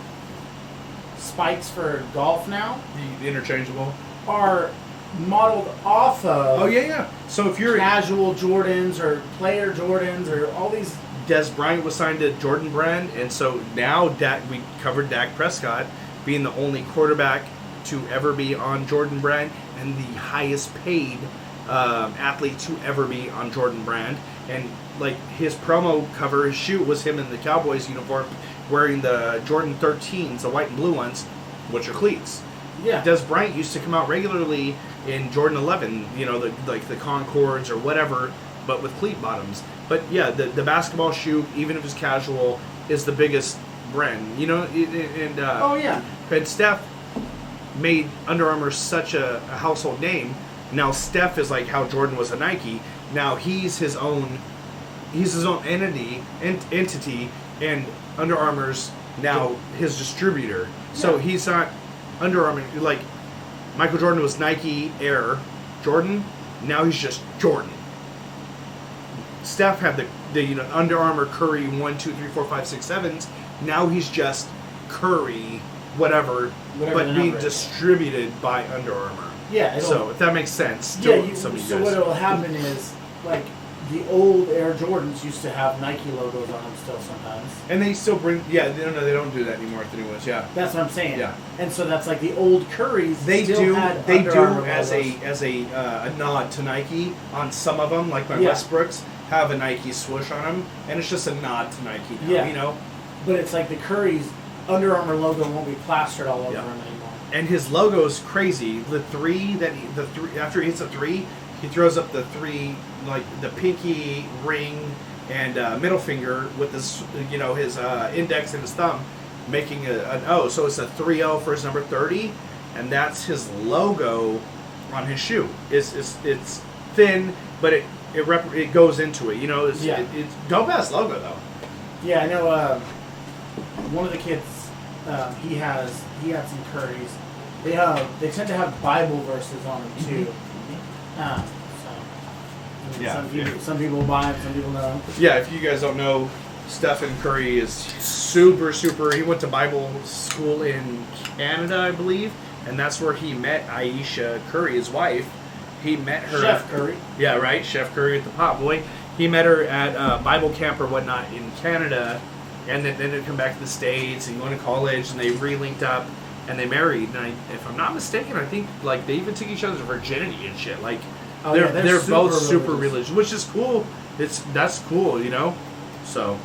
spikes for golf now the interchangeable. are modeled off of Oh yeah. So if you're casual Jordans or player Jordans or all these. Des Bryant was signed to Jordan Brand, and so now we covered Dak Prescott being the only quarterback to ever be on Jordan Brand and the highest paid athlete to ever be on Jordan Brand. And like his promo cover, his shoot was him in the Cowboys uniform wearing the Jordan 13s, the white and blue ones, which are cleats. Yeah. Des Bryant used to come out regularly in Jordan 11, you know, the Concords or whatever, but with cleat bottoms. But yeah, the basketball shoe, even if it's casual, is the biggest brand, you know. And Oh yeah. and Steph made Under Armour such a household name. Now Steph is like how Jordan was a Nike. Now he's his own entity, and Under Armour's now his distributor. So Yeah. he's not Under Armour. Like Michael Jordan was Nike Air Jordan. Now he's just Jordan. Steph had the Under Armour Curry 1, 2, 3, 4, 5, 6, 7s. Now he's just Curry, whatever Whatever but the being number is. distributed by Under Armour. Yeah. So if that makes sense. Yeah. to some of you So guys. what will happen is like the old Air Jordans used to have Nike logos on them still sometimes. And they still bring. Yeah, they don't do that anymore with the new ones. Yeah, That's what I'm saying. Yeah. And so that's like the old Currys. they still do. had They Under do Armour as logos. a nod to Nike on some of them, like my Yeah. Westbrooks have a Nike swoosh on them, and it's just a nod to Nike now. Yeah. You know. But it's like the Curry's Under Armour logo won't be plastered all over Yeah. them anymore. And his logo's crazy. The three after he hits a three, he throws up the three, like the pinky, ring, and middle finger with his, his index and his thumb, making an O. So it's a 3-0 for his number 30, and that's his logo on his shoe. It's thin, but it goes into it. It's dope-ass logo though. Yeah, I know. One of the kids, he had some Currys. They tend to have Bible verses on them too. Some people buy them, some people don't. Yeah, if you guys don't know, Stephen Curry is super. He went to Bible school in Canada, I believe, and that's where he met Aisha Curry, his wife. He met her. Chef Curry. Yeah, right. Chef Curry at the Pot Boy. He met her at Bible camp or whatnot in Canada, and then they'd come back to the States and go to college, and they re-linked up, and they married. And if I'm not mistaken, I think like they even took each other's virginity and shit. Like they're both super religious, which is cool. That's cool, So,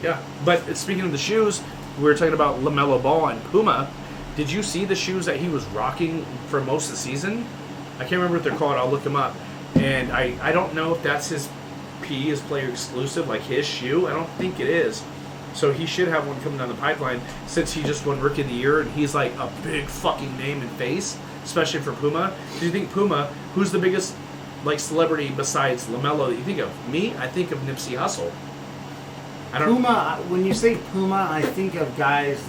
yeah. But speaking of the shoes, we were talking about LaMelo Ball and Puma. Did you see the shoes that he was rocking for most of the season? I can't remember what they're called. I'll look them up. And I don't know if that's his player exclusive, like his shoe. I don't think it is. So he should have one coming down the pipeline since he just won Rookie of the Year and he's like a big fucking name and face, especially for Puma. Do you think Puma, who's the biggest like celebrity besides LaMelo that you think of? Me, I think of Nipsey Hussle. Puma, when you say Puma, I think of guys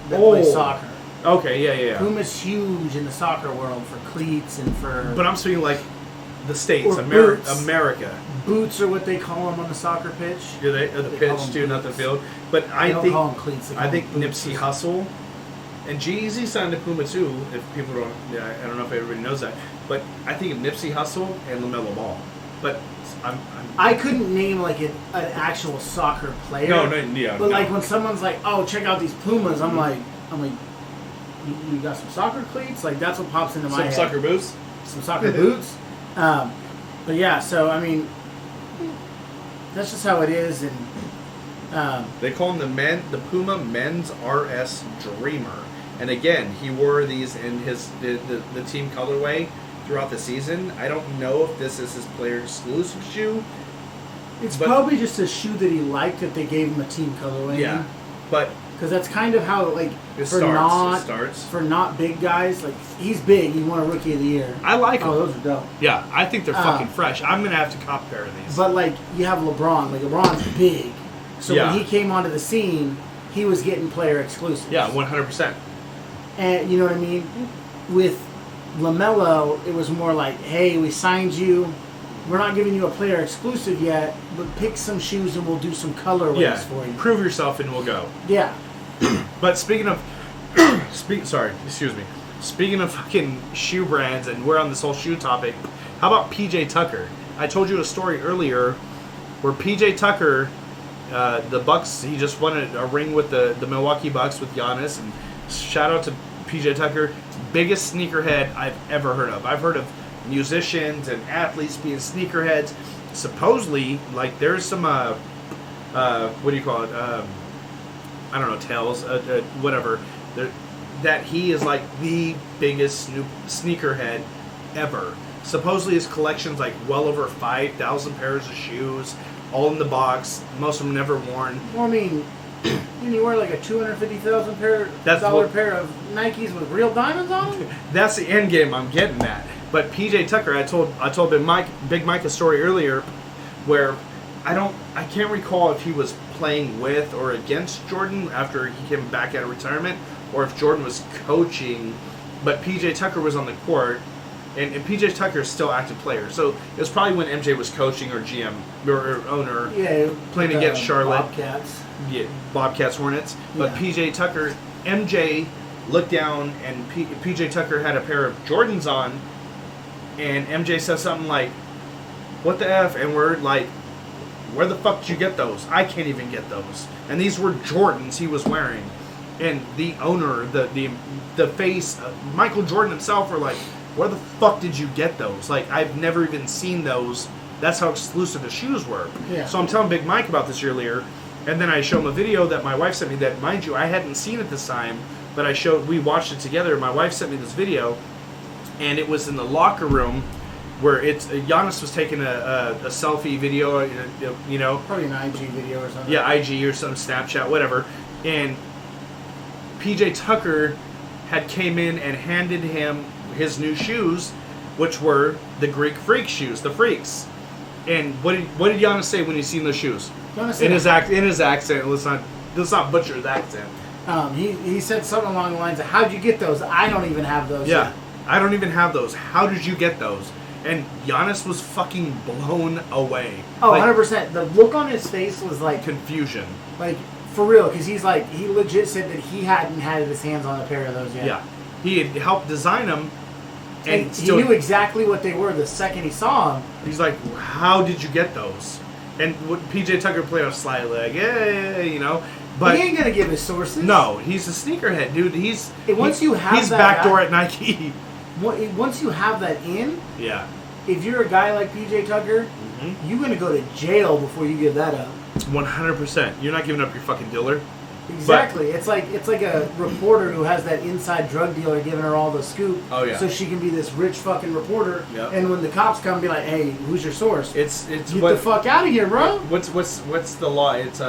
that play soccer. Okay, yeah. Puma's huge in the soccer world for cleats and for... But I'm speaking like the States, or boots. America. Boots are what they call them on the soccer pitch. Do they? The pitch too, not the field. But I don't call them cleats. I think Nipsey Hussle and G-Eazy signed to Puma too. If people don't, I don't know if everybody knows that. But I think of Nipsey Hussle and LaMelo Ball. But I couldn't name like an actual soccer player. But like when someone's like, "Oh, check out these Pumas," I'm like, you got some soccer cleats? Like that's what pops into my head. Some soccer boots. Some soccer boots. But yeah, so I mean, that's just how it is, and they call him the Puma Men's RS Dreamer. And again, he wore these in the team colorway throughout the season. I don't know if this is his player exclusive shoe. It's probably just a shoe that he liked that they gave him a team colorway. Yeah, but because that's kind of how for not big guys, like he's big. He won a Rookie of the Year. I like them. Oh, those are dope. Yeah, I think they're fucking fresh. I'm gonna have to cop a pair of these. But like you have LeBron. Like LeBron's big, so when he came onto the scene, he was getting player exclusives. Yeah, 100%. And you know what I mean? With LaMelo, it was more like, hey, we signed you. We're not giving you a player exclusive yet, but pick some shoes and we'll do some colorways for you. Prove yourself and we'll go. Yeah. But speaking of, Speaking of fucking shoe brands, and we're on this whole shoe topic, how about PJ Tucker? I told you a story earlier where PJ Tucker, the Bucks, he just won a ring with the Milwaukee Bucks with Giannis, and shout out to PJ Tucker, biggest sneakerhead I've ever heard of. I've heard of musicians and athletes being sneakerheads. Supposedly, like there's some what do you call it? I don't know, tales, whatever. That he is like the biggest sneakerhead ever. Supposedly his collection's like well over 5,000 pairs of shoes, all in the box. Most of them never worn. Well, I mean, when you wear like a $250,000 pair of Nikes with real diamonds on them. That's the end game I'm getting at. But PJ Tucker, I told Big Mike a story earlier, where I can't recall if he was playing with or against Jordan after he came back out of retirement, or if Jordan was coaching. But PJ Tucker was on the court, and PJ Tucker is still active player. So it was probably when MJ was coaching or GM or owner, playing against Charlotte. Bobcats. Yeah, Bobcats, Hornets. But PJ Tucker, MJ looked down, and PJ Tucker had a pair of Jordans on, and MJ says something like, "What the F?" And we're like, "Where the fuck did you get those? I can't even get those." And these were Jordans he was wearing. And the owner, the face, Michael Jordan himself, were like, "Where the fuck did you get those? Like, I've never even seen those." That's how exclusive the shoes were. Yeah. So I'm telling Big Mike about this earlier, and then I show him a video that my wife sent me that, mind you, I hadn't seen it this time, but we watched it together. My wife sent me this video, and it was in the locker room where it's Giannis was taking a selfie video, you know, Probably an IG video or something. yeah, IG or some Snapchat, whatever, and PJ Tucker had came in and handed him his new shoes, which were the Greek Freak shoes, the Freaks. And what did Giannis say when he seen those shoes? Giannis In said- his accent. Let's not butcher his accent. He said something along the lines of, "How'd you get those? I don't even have those." Yeah, yet." I don't even have those. How did you get those? And Giannis was fucking blown away. Oh, Like, 100%. The look on his face was like confusion. for real, because he legit said that he hadn't had his hands on a pair of those yet. Yeah, he had helped design them, And he knew exactly what they were the second he saw them. He's like, "How did you get those?" And PJ Tucker played off sly leg, yeah, you know. But he ain't gonna give his sources. no, he's a sneakerhead, dude. He's He's backdoor at Nike. Once you have that in, Yeah, if you're a guy like PJ Tucker, you're gonna go to jail before you give that up. 100%. You're not giving up your fucking dealer. Exactly. It's like a reporter who has that inside drug dealer giving her all the scoop. Oh, yeah. So she can be this rich fucking reporter. Yep. And when the cops come, be like, "Hey, who's your source? It's Get what the fuck out of here, bro." what's the law? It's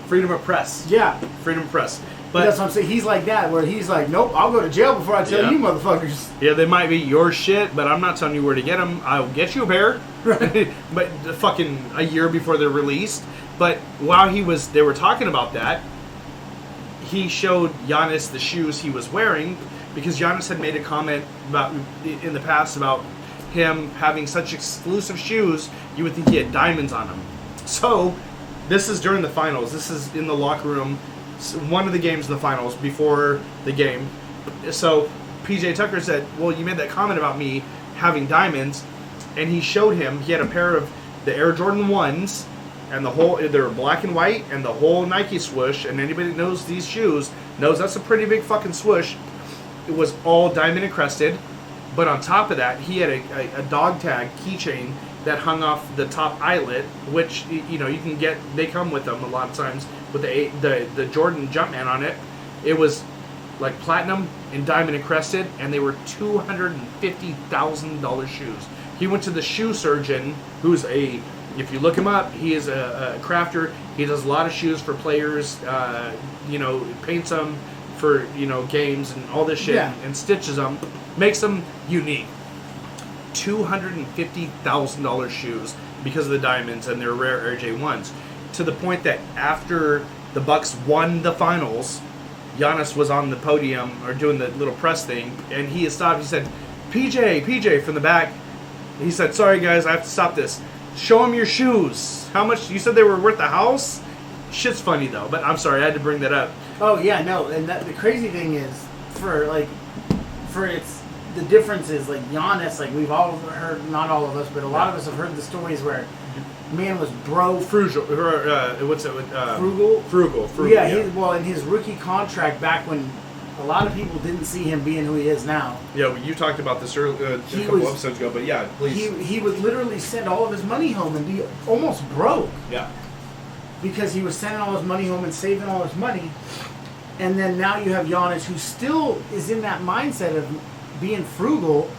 freedom of press. Yeah. Freedom of press. But But that's what I'm saying. He's like that, where he's like, "Nope, I'll go to jail before I tell Yeah. you, motherfuckers." yeah, they might be your shit, but I'm not telling you where to get them. I'll get you a pair, but fucking a year before they're released. But while they were talking about that, he showed Giannis the shoes he was wearing because Giannis had made a comment about in the past about him having such exclusive shoes. You would think he had diamonds on them. So this is during the finals. This is in the locker room. One of the games in the finals before the game. So PJ Tucker said, "Well, you made that comment about me having diamonds," and he showed him. He had a pair of the Air Jordan 1s, and they were black and white, and the whole Nike swoosh. And anybody that knows these shoes knows that's a pretty big fucking swoosh. It was all diamond encrusted, but on top of that, he had a dog tag keychain that hung off the top eyelet, which you can get. They come with them a lot of times with the Jordan Jumpman on it. It was like platinum and diamond encrusted, and they were $250,000 shoes. He went to the shoe surgeon, who's if you look him up, he is a crafter. He does a lot of shoes for players. Paints them for games and all this shit, Yeah. and stitches them, makes them unique. $250,000 shoes because of the diamonds and their rare Air J1s, to the point that after the Bucks won the finals, Giannis was on the podium or doing the little press thing, and he stopped. He said, PJ from the back. He said, "Sorry guys, I have to stop this. Show him your shoes. How much you said they were worth the house?" Shit's funny though, but I'm sorry, I had to bring that up. Oh yeah, no, and the crazy thing is, the difference is like Giannis, like we've all heard, not all of us, but a lot of us have heard the stories where man was broke, Frugal. What's it? frugal. Frugal. Yeah, in his rookie contract back when a lot of people didn't see him being who he is now. Yeah, well, you talked about this a couple episodes ago, but yeah, please. He would literally send all of his money home and be almost broke. Yeah. Because he was sending all his money home and saving all his money. And then now you have Giannis, who still is in that mindset of being frugal,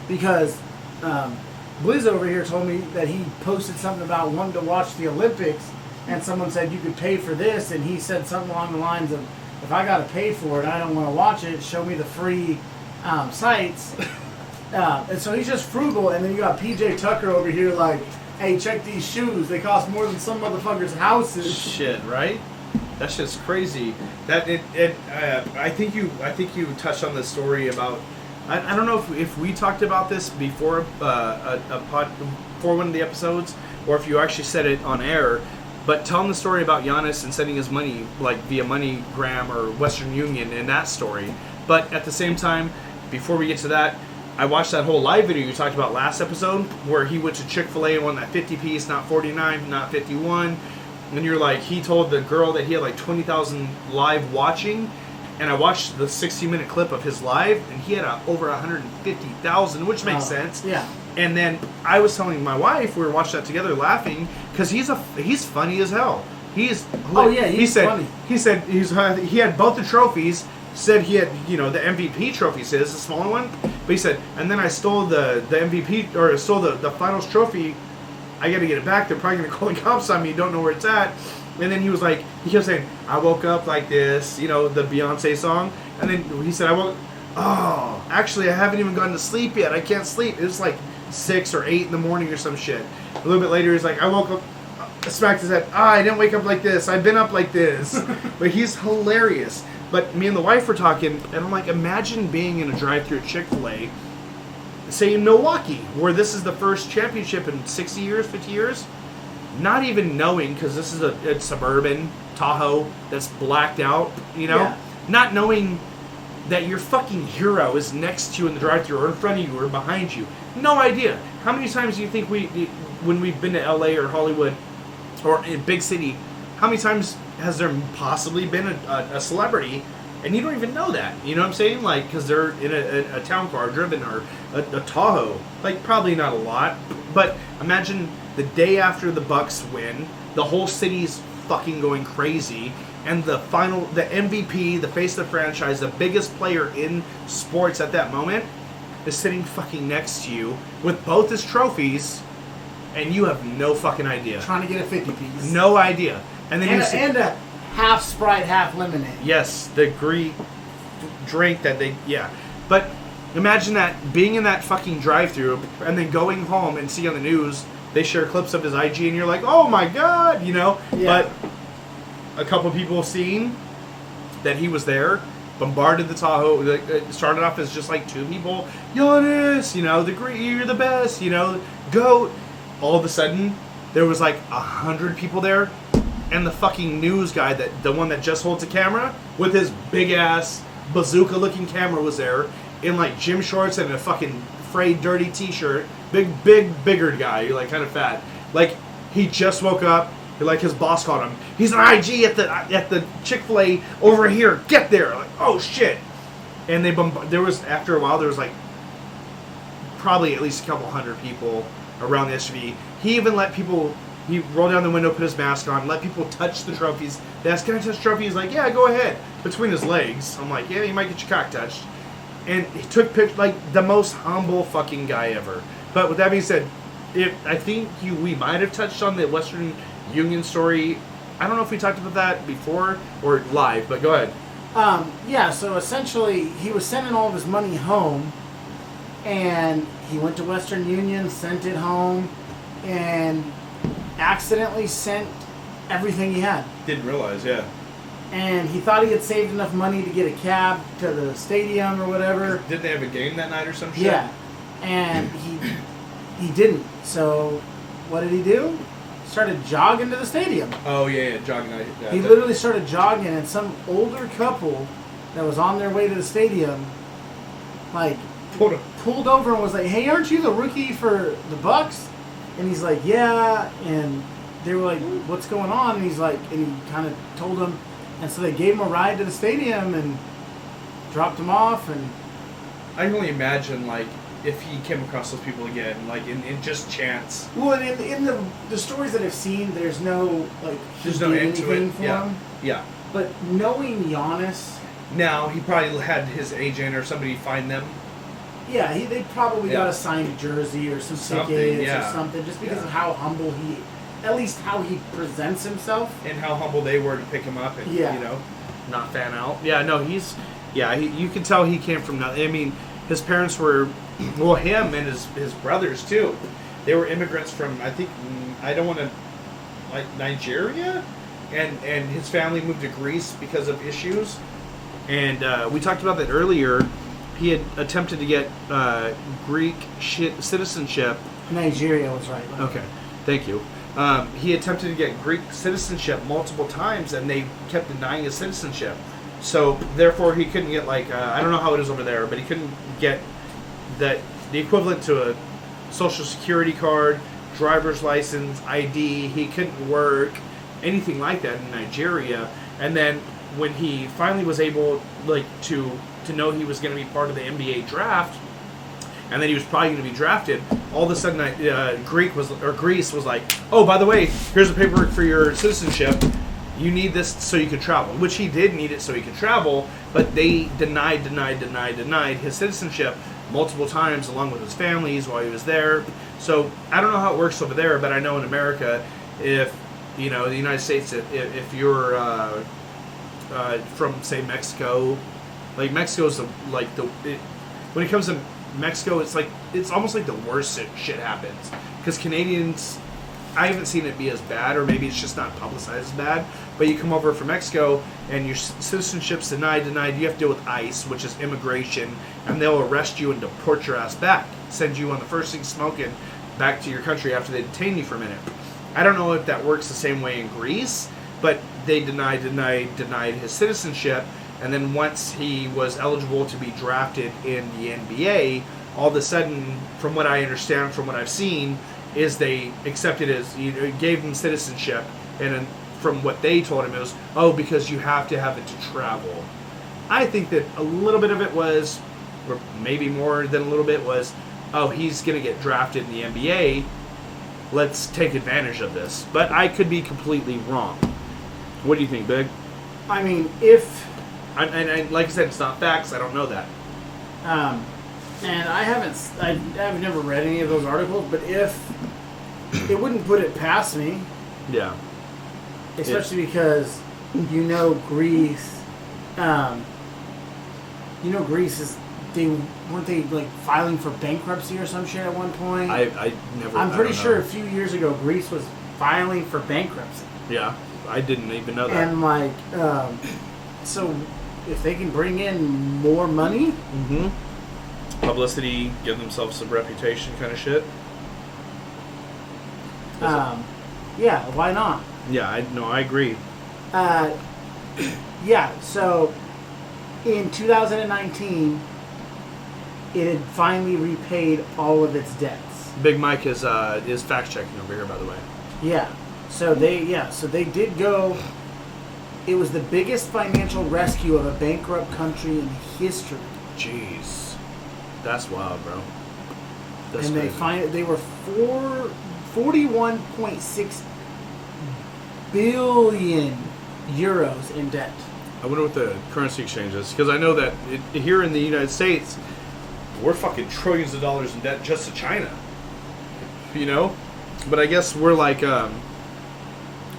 because Blizz over here told me that he posted something about wanting to watch the Olympics, and someone said you could pay for this, and he said something along the lines of, if I got to pay for it, I don't want to watch it, show me the free sites. And so he's just frugal, and then you got PJ Tucker over here like, "Hey, check these shoes. They cost more than some motherfuckers' houses." Shit, right? That shit's crazy. I think you touched on the story about. I don't know if we talked about this before for one of the episodes, or if you actually said it on air. But telling the story about Giannis and sending his money like via MoneyGram or Western Union and that story. But at the same time, before we get to that, I watched that whole live video you talked about last episode where he went to Chick-fil-A and won that 50 piece, not 49, not 51. And you're like, he told the girl that he had like 20,000 live watching. And I watched the 60-minute clip of his live, and he had over 150,000, which makes sense. Yeah. And then I was telling my wife, we were watching that together, laughing, because he's funny as hell. He's Oh, yeah, he's funny. He said he had both the trophies, said he had, the MVP trophies, his, the smaller one. But he said, and then I stole the MVP, or stole the finals trophy. I got to get it back. They're probably going to call the cops on me. Don't know where it's at. And then he was like, he kept saying, I woke up like this, the Beyonce song. And then he said, actually, I haven't even gone to sleep yet. I can't sleep. It was like 6 or 8 in the morning or some shit. A little bit later, he's like, I woke up, smacked his head. I didn't wake up like this. I've been up like this. But he's hilarious. But me and the wife were talking, and I'm like, imagine being in a drive-thru at Chick-fil-A, say in Milwaukee, where this is the first championship in 60 years, 50 years, not even knowing, because this is a suburban Tahoe that's blacked out, Yeah. not knowing that your fucking hero is next to you in the drive-thru or in front of you or behind you. No idea. How many times do you think when we've been to LA or Hollywood or in a big city, how many times has there possibly been a celebrity and you don't even know that? You know what I'm saying? Like, because they're in a town car driven or a Tahoe. Like, probably not a lot. But imagine the day after the Bucks win, the whole city's fucking going crazy, and the MVP, the face of the franchise, the biggest player in sports at that moment, is sitting fucking next to you with both his trophies, and you have no fucking idea. Trying to get a 50-piece. No idea. And then and a half Sprite, half lemonade. Yes, the Greek drink that yeah. But imagine that, being in that fucking drive-thru, and then going home and see on the news, they share clips of his IG, and you're like, oh my god, Yeah. But a couple people seen that he was there, bombarded the Tahoe. It started off as just like 2 people. Giannis, you're the best, GOAT. All of a sudden, there was like 100 people there, and the fucking news guy, the one that just holds a camera, with his big ass bazooka-looking camera, was there in like gym shorts and a fucking frayed, dirty T-shirt. Bigger guy. You're like kind of fat. Like, he just woke up. Like, his boss called him. He's an IG at the Chick-fil-A over here. Get there. Like, oh shit. And there was, after a while, there was like probably at least a couple hundred people around the SUV. He even let people. He rolled down the window, put his mask on, let people touch the trophies. They asked, can I touch the trophy? He's like, yeah, go ahead. Between his legs. I'm like, yeah, you might get your cock touched. And he took pictures, like, the most humble fucking guy ever. But with that being said, I think we might have touched on the Western Union story. I don't know if we talked about that before or live, but go ahead. Yeah, so essentially, he was sending all of his money home, and he went to Western Union, sent it home, and accidentally sent everything he had. Didn't realize, yeah. And he thought he had saved enough money to get a cab to the stadium or whatever. Did they have a game that night or some shit? Yeah. And he didn't. So what did he do? Started jogging to the stadium. Oh, yeah, jogging. Yeah, he literally started jogging, and some older couple that was on their way to the stadium, like, pulled over and was like, hey, aren't you the rookie for the Bucks? And he's like, yeah. And they were like, what's going on? And he's like, and he kind of told them. And so they gave him a ride to the stadium and dropped him off. And I can only imagine, like, if he came across those people again, like, in just chance. Well, in the stories that I've seen, there's no, like, there's no end to it. For yeah. him. Yeah. But knowing Giannis, now he probably had his agent or somebody find them. yeah, they probably got a signed jersey or some tickets or something, just because of how humble at least how he presents himself. And how humble they were to pick him up and, not fan out. Yeah, no, you can tell he came from nothing. I mean, his parents were, well, him and his brothers, too. They were immigrants from, I think, I don't want to, like, Nigeria? And his family moved to Greece because of issues. And we talked about that earlier. He had attempted to get Greek citizenship. Nigeria was right. Okay, thank you. He attempted to get Greek citizenship multiple times, and they kept denying his citizenship. So, therefore, he couldn't get, like, I don't know how it is over there, but he couldn't get the equivalent to a social security card, driver's license, ID. He couldn't work, anything like that in Nigeria. And then when he finally was able, like, to know he was going to be part of the NBA draft, and then he was probably going to be drafted, all of a sudden Greece was like, oh, by the way, here's the paperwork for your citizenship. you need this so you could travel, which he did need it so he could travel, but they denied his citizenship multiple times along with his families while he was there. So I don't know how it works over there, but I know in America, if, you know, the United States, if you're from, say, Mexico, like Mexico's when it comes to Mexico, it's almost like the worst shit happens. Because Canadians, I haven't seen it be as bad, or maybe it's just not publicized as bad, but you come over from Mexico and your citizenship's denied, you have to deal with ICE, which is immigration, and they'll arrest you and deport your ass back, send you on the first thing smoking back to your country after they detain you for a minute. I don't know if that works the same way in Greece, but they denied his citizenship, and then once he was eligible to be drafted in the NBA, all of a sudden, from what I understand, from what I've seen, is they accepted his, gave him citizenship, and then from what they told him, it was, because you have to have it to travel. I think that a little bit of it was, or maybe more than a little bit was, he's going to get drafted in the NBA, let's take advantage of this. But I could be completely wrong. What do you think, Big? I mean, if... And like I said, it's not facts, I don't know that. And I've never read any of those articles, but if it wouldn't put it past me, yeah, especially because Greece, Greece is weren't they like filing for bankruptcy or some shit at one point? I'm pretty sure a few years ago Greece was filing for bankruptcy. Yeah, I didn't even know that. And so if they can bring in more money. Mm-hmm. Publicity, give themselves some reputation kind of shit. Yeah, why not? Yeah, I agree. Yeah, so in 2019, it had finally repaid all of its debts. Big Mike is fact checking over here, by the way. Yeah, so they did go. It was the biggest financial rescue of a bankrupt country in history. Jeez. That's wild, bro. That's and crazy. They were 41.6 billion euros in debt. I wonder what the currency exchange is, because I know that here in the United States, we're fucking trillions of dollars in debt just to China. You know? But I guess we're like,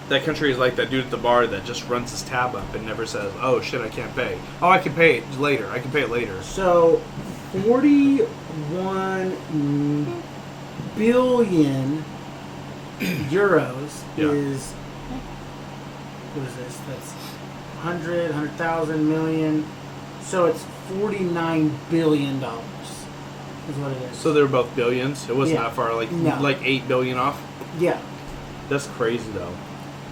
that country is like that dude at the bar that just runs his tab up and never says, oh shit, I can't pay. Oh, I can pay it later. So, 41 billion euros is, what is this? That's 100,000 million. So it's $49 billion is what it is. So they're both billions? It wasn't that far, No. like 8 billion off? Yeah. That's crazy, though.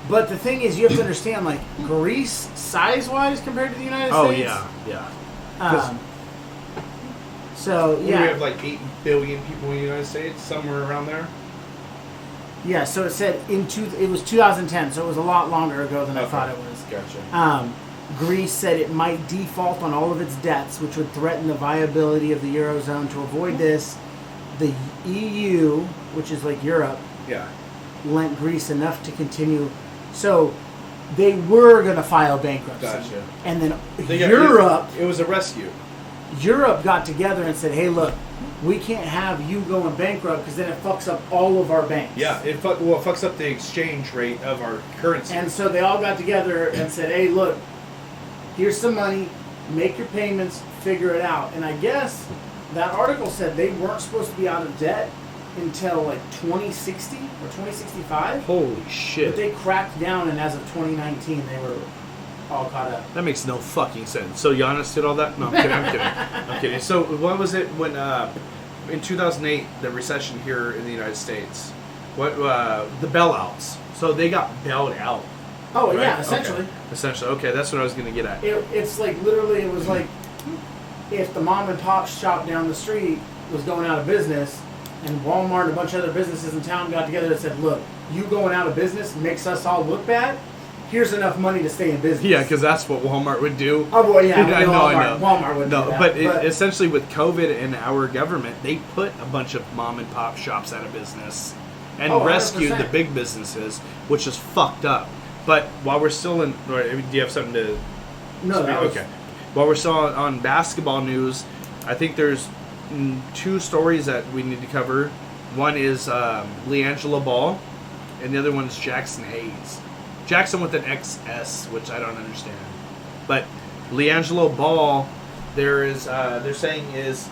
But the thing is, you have to understand, like, Greece, size-wise, compared to the United States. Oh, yeah. So, yeah. We have like 8 billion people in the United States, somewhere around there. Yeah, so it said it was 2010, so it was a lot longer ago than I thought it was. Gotcha. Greece said it might default on all of its debts, which would threaten the viability of the Eurozone. To avoid this, the EU, which is like Europe, lent Greece enough to continue. So they were going to file bankruptcy. Gotcha. And then Europe... It was a rescue. Europe got together and said, hey, look, we can't have you going bankrupt because then it fucks up all of our banks. Yeah, it fucks up the exchange rate of our currency. And so they all got together and said, hey, look, here's some money, make your payments, figure it out. And I guess that article said they weren't supposed to be out of debt until like 2060 or 2065. Holy shit. But they cracked down, and as of 2019, they were all caught up. That makes no fucking sense. So Giannis did all that? No, I'm kidding. So what was it when in 2008 the recession here in the United States? What the bailouts? So they got bailed out. Oh, right? yeah, essentially. Okay. Essentially, okay, that's what I was going to get at. It's like literally, it was like if the mom and pop shop down the street was going out of business, and Walmart and a bunch of other businesses in town got together and said, look, you going out of business makes us all look bad. Here's enough money to stay in business. Yeah, because that's what Walmart would do. Oh, well, yeah. I know. Walmart would do that. But essentially with COVID and our government, they put a bunch of mom and pop shops out of business and rescued the big businesses, which is fucked up. But while we're still in, or do you have something to? No, that was, Okay. While we're still on basketball news, I think there's two stories that we need to cover. One is LiAngelo Ball, and the other one is Jackson Hayes. Jackson with an XS, which I don't understand. But LiAngelo Ball, they're saying is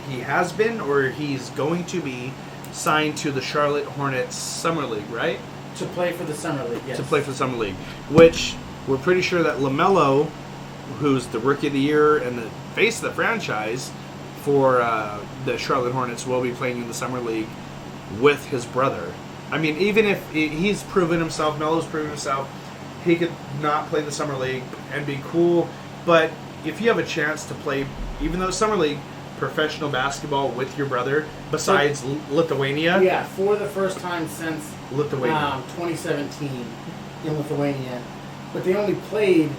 he has been or he's going to be signed to the Charlotte Hornets Summer League, right? to play for the Summer League, yes. To play for the Summer League, which we're pretty sure that LaMelo, who's the Rookie of the Year and the face of the franchise for the Charlotte Hornets, will be playing in the Summer League with his brother. I mean, even if he's proven himself, Melo's proven himself, he could not play the Summer League and be cool. But if you have a chance to play, even though Summer League, professional basketball with your brother, besides Lithuania. Yeah, for the first time since Lithuania. 2017 in Lithuania. But they only played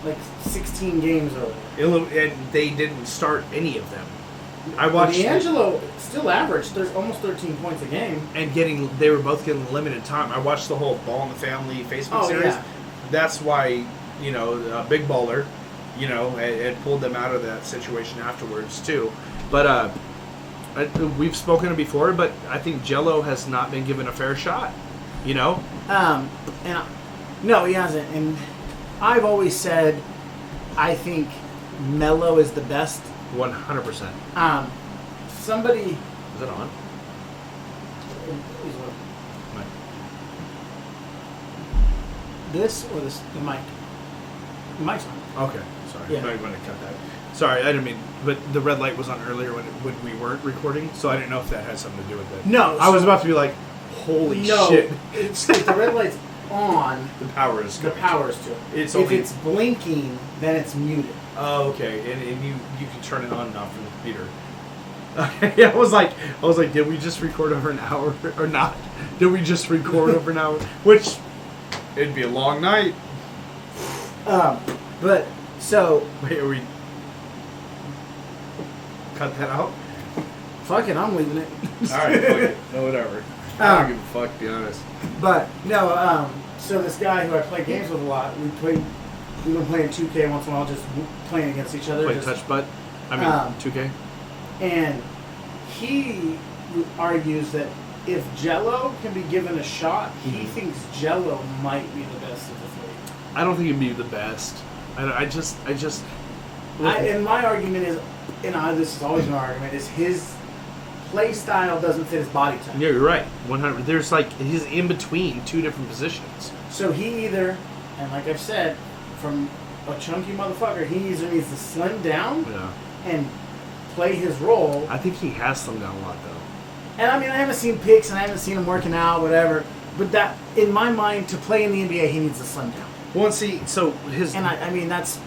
like 16 games earlier. And they didn't start any of them. I watched D'Angelo still averaged almost 13 points a game. And they were both getting limited time. I watched the whole Ball in the Family Facebook series. Yeah. That's why, Big Baller, had pulled them out of that situation afterwards too. But we've spoken before, but I think Jello has not been given a fair shot. No, he hasn't. And I've always said, I think Melo is the best. 100%. Somebody. Is it on? Right. This or this? The mic. The mic's on. Okay, sorry. Yeah. I might want to cut that. Sorry, I didn't mean. But the red light was on earlier when we weren't recording, so I didn't know if that had something to do with it. No, I was about to be like, "Holy shit!" If the red light's on, The power is the power's to it. It's if only- it's blinking, then it's muted. Oh, okay, and you can turn it on and off from the computer. Yeah, I was like, did we just record over an hour or not? Did we just record over an hour? Which it'd be a long night. But so Wait, are we cut that out? fuck it, I'm leaving it. All right, fuck it. No, whatever. I don't give a fuck, to be honest. But no, so this guy who I play games with a lot, we've been playing 2K once in a while, just playing against each other. Play just, touch butt. I mean, 2K. And he argues that if Jello can be given a shot, he thinks Jello might be the best of the three. I don't think it'd be the best. I just. And my argument is, this has always been my argument, is his play style doesn't fit his body type. Yeah, you're right. 100. There's he's in between two different positions. So he either, and like I've said, from a chunky motherfucker, he either needs to slim down Yeah. and play his role. I think he has slimmed down a lot though. And I mean, I haven't seen pics and I haven't seen him working out, whatever. But that, in my mind, to play in the NBA, he needs to slim down. Well, and see, so his And I mean, that's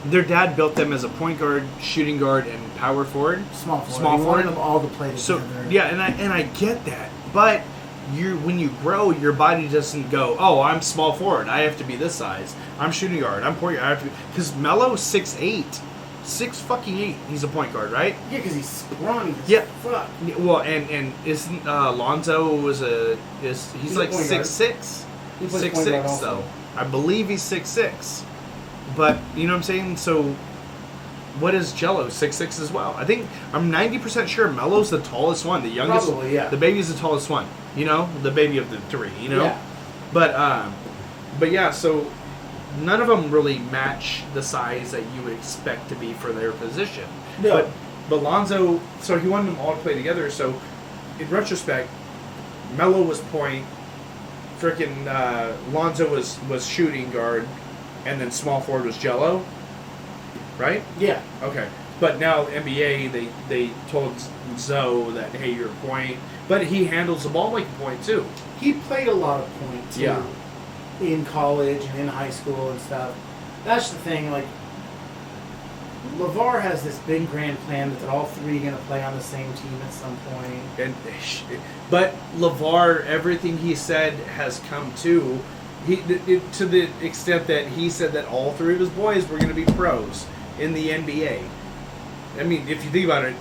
their dad built them as a point guard, shooting guard, and power forward. small forward. Small He forward. wanted them all to play So together. yeah, and I get that, but when you grow, your body doesn't go, oh, I'm small forward, I have to be this size. I'm shooting guard, I'm point guard, I have to be, because Melo's 6'8", 6'8". He's a point guard, right? Yeah, because he's scrawny as Yeah. fuck. Well, and isn't Lonzo he's like a point guard. 6'6", He plays point guard 6'6", also. though. I believe he's 6'6". But you know what I'm saying? So what is Jello? 6'6" as well. I think I'm 90% sure Melo's the tallest one, the youngest. Probably, yeah. The baby's the tallest one. The baby of the three. Yeah. But yeah. So none of them really match the size that you would expect to be for their position. No. But Lonzo, so he wanted them all to play together. So in retrospect, Melo was point. Frickin' Lonzo was shooting guard, and then small forward was Jello, right? Yeah. Okay. But now NBA, they told Zoe that, hey, you're a point. But he handles the ball like a point, too. He played a lot of point, too. Yeah. In college and in high school and stuff. That's the thing, like, LeVar has this big grand plan that they're all three going to play on the same team at some point. But LeVar, everything he said has come to. To the extent that he said that all three of his boys were going to be pros in the NBA. I mean, if you think about it,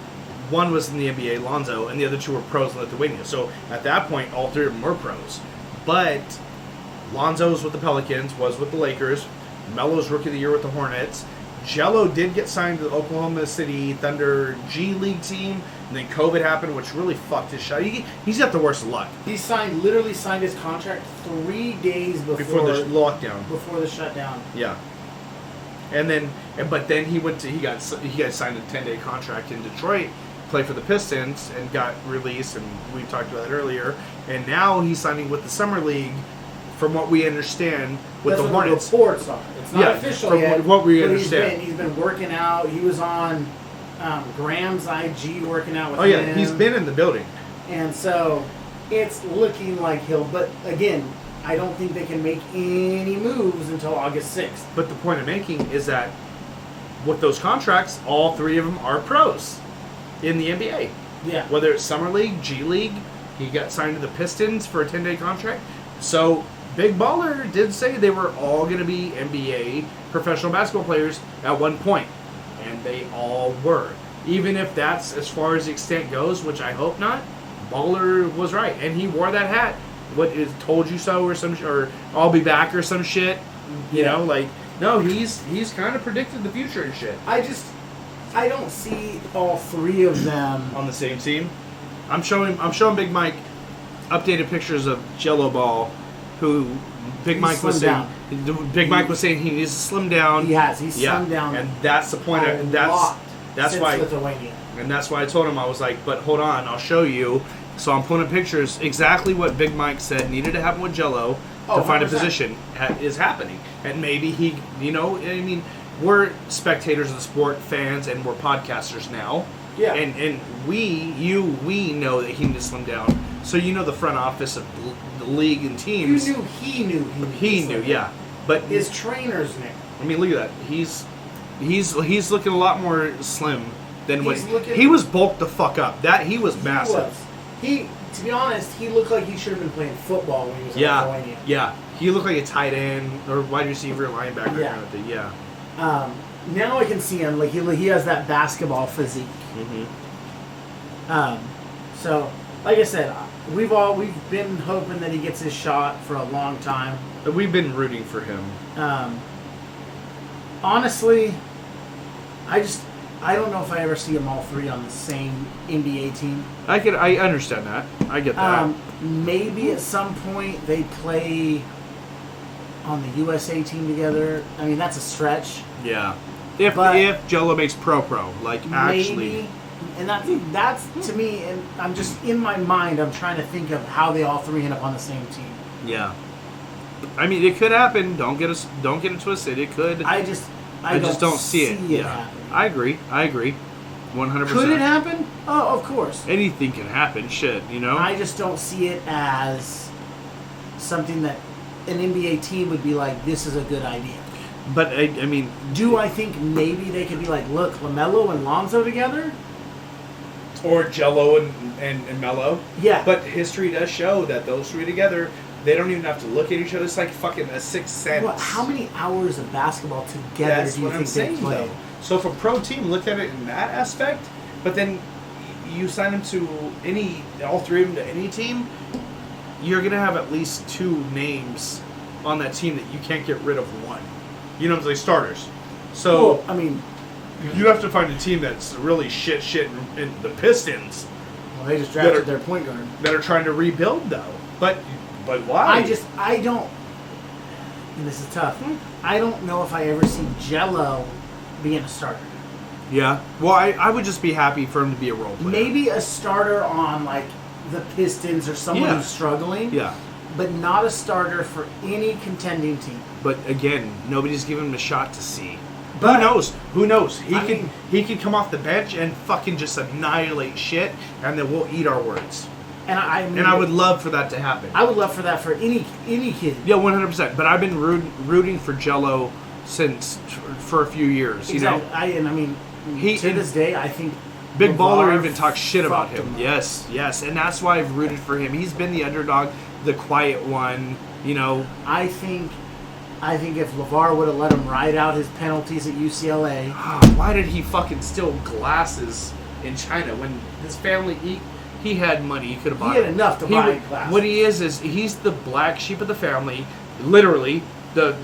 one was in the NBA, Lonzo, and the other two were pros in Lithuania. So at that point, all three of them were pros. But Lonzo's with the Pelicans, was with the Lakers. Melo's Rookie of the Year with the Hornets. Jello did get signed to the Oklahoma City Thunder G League team, and then COVID happened, which really fucked his shot. He's got the worst luck. He literally signed his contract 3 days Before the lockdown. Before the shutdown. Yeah. But then he got signed a 10-day contract in Detroit, played for the Pistons, and got released, and we talked about that earlier. And now he's signing with the Summer League, from what we understand, with the Hornets. The reports are. It's not official from yet. what we but understand. He's been working out. He was on Graham's IG working out with him. Oh yeah, he's been in the building. And so it's looking like he'll. But again, I don't think they can make any moves until August 6th. But the point I'm making is that with those contracts, all three of them are pros in the NBA. Yeah. Whether it's Summer League, G League, he got signed to the Pistons for a 10-day contract. So Big Baller did say they were all going to be NBA professional basketball players at one point, and they all were. Even if that's as far as the extent goes, which I hope not, Baller was right, and he wore that hat. What is told you so or I'll be back or some shit. You know, like no, he's kind of predicted the future and shit. I don't see all three of them On the same team. I'm showing Big Mike updated pictures of Jello Ball, who Big Mike was saying. Big Mike was saying he needs to slim down. He has. He's slimmed down. And that's the point. And that's why. Lithuania. And that's why I told him, I was like, but hold on, I'll show you. So I'm pulling up pictures. Exactly what Big Mike said needed to happen with Jello to find 100%. a position is happening. And maybe he, I mean, we're spectators of the sport, fans, and we're podcasters now. Yeah. And we know that he needs to slim down. So the front office of the league and teams. He knew. He knew, yeah. But his trainers knew. I mean, look at that. He's looking a lot more slim than what he was bulked the fuck up. That he was massive. To be honest, he looked like he should have been playing football when he was in Lithuania. Yeah. He looked like a tight end or wide receiver, linebacker Yeah. kind of thing. Yeah. Now I can see him like he has that basketball physique. Mm-hmm. So, like I said, we've been hoping that he gets his shot for a long time. But we've been rooting for him. Honestly, I don't know if I ever see them all three on the same NBA team. I understand that. I get that. Maybe at some point they play on the USA team together. I mean, that's a stretch. Yeah. If Jello makes pro, like actually. Maybe. And that's to me, and I'm just in my mind, I'm trying to think of how they all three end up on the same team. Yeah. I mean, it could happen. Don't get it twisted. It could. I just don't see it. Yeah. Happen. I agree. 100%. Could it happen? Oh, of course. Anything can happen. Shit, I just don't see it as something that an NBA team would be like, this is a good idea. But I mean, do I think maybe they could be like, look, LaMelo and Lonzo together? Or Jello and Melo. Yeah. But history does show that those three together, they don't even have to look at each other. It's like fucking a sixth sense. Well, how many hours of basketball together do you think they play? So if a pro team looked at it in that aspect, but then you sign them to all three of them to any team, you're going to have at least two names on that team that you can't get rid of one. You know, like starters. So, well, I mean, you have to find a team that's really shit in the Pistons. Well, they just drafted their point guard. That are trying to rebuild, though. But why? I don't, and this is tough, I don't know if I ever see Jello being a starter. Yeah. Well, I would just be happy for him to be a role player. Maybe a starter on, like, the Pistons or someone who's struggling. Yeah. But not a starter for any contending team. But again, nobody's giving him a shot to see. But, Who knows? He can come off the bench and fucking just annihilate shit, and then we'll eat our words. And I would love for that to happen. I would love for that for any kid. Yeah, 100%. But I've been rooting for Jello for a few years. Exactly. You know, to this day, I think Big LeVar Baller even talks shit about him. him. Yes, and that's why I've rooted for him. He's been the underdog, the quiet one. I think if LeVar would have let him ride out his penalties at UCLA, why did he fucking steal glasses in China when his family he had money? He could have bought. He had enough to buy glasses. What he is he's the black sheep of the family. literally. The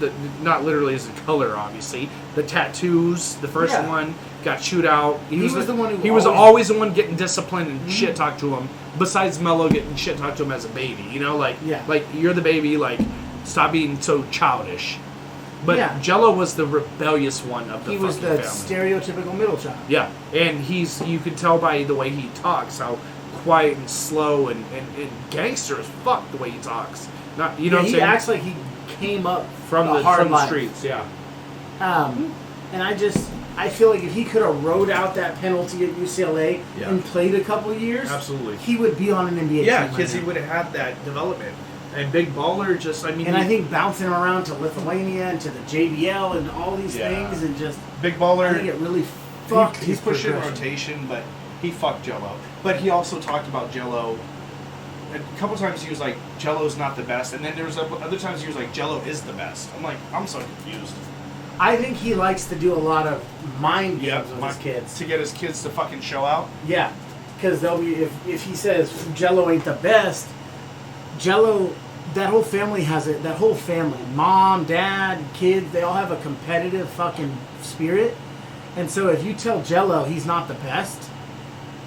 not literally as in color, obviously. The tattoos, the first Yeah. one got chewed out. He was the one who he was always- always the one getting disciplined and shit talked to him. Besides Melo getting shit talked to him as a baby, Yeah. like you're the baby, like stop being so childish. But Yeah. Jello was the rebellious one of the He was fucking the family. stereotypical middle child. Yeah, and you could tell by the way he talks how quiet and slow and gangster as fuck the way he talks. Not you know Yeah, what I'm he saying? acts like he came up from the hard life. streets, yeah. And I feel like if he could have rode out that penalty at UCLA Yeah. and played a couple of years, Absolutely. he would be on an NBA Yeah, team. because right he now. would have had that development. And Big Baller just, I mean, And I think bouncing around to Lithuania and to the JBL and all these Yeah. things and just Big I Baller, think it really fucked he his pushed in progression. rotation, but he fucked Jello. But he also talked about Jello. A couple times he was like, Jello's not the best. And then there was other times he was like, Jello is the best. I'm like, I'm so confused. I think he likes to do a lot of mind Yeah, games with his kids. to get his kids to fucking show out. Yeah, because they'll be if he says Jello ain't the best, Jello, that whole family has it. That whole family, mom, dad, kids, they all have a competitive fucking spirit. And so if you tell Jello he's not the best,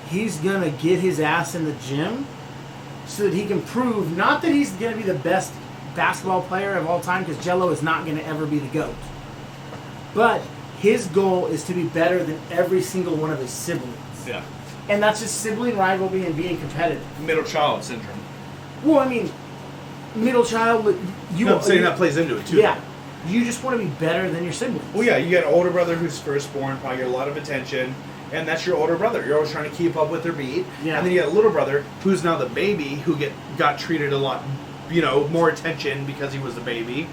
he's gonna get his ass in the gym so that he can prove not that he's gonna be the best basketball player of all time, because Jello is not gonna ever be the GOAT. But his goal is to be better than every single one of his siblings. Yeah. And that's just sibling rivalry and being competitive. Middle child syndrome. Well, I mean, middle child, I'm saying that plays into it too. Yeah. You just want to be better than your siblings. Well, yeah, you get an older brother who's firstborn, probably get a lot of attention, and that's your older brother. You're always trying to keep up with their beat. Yeah. And then you get a little brother who's now the baby who got treated a lot, more attention because he was the baby.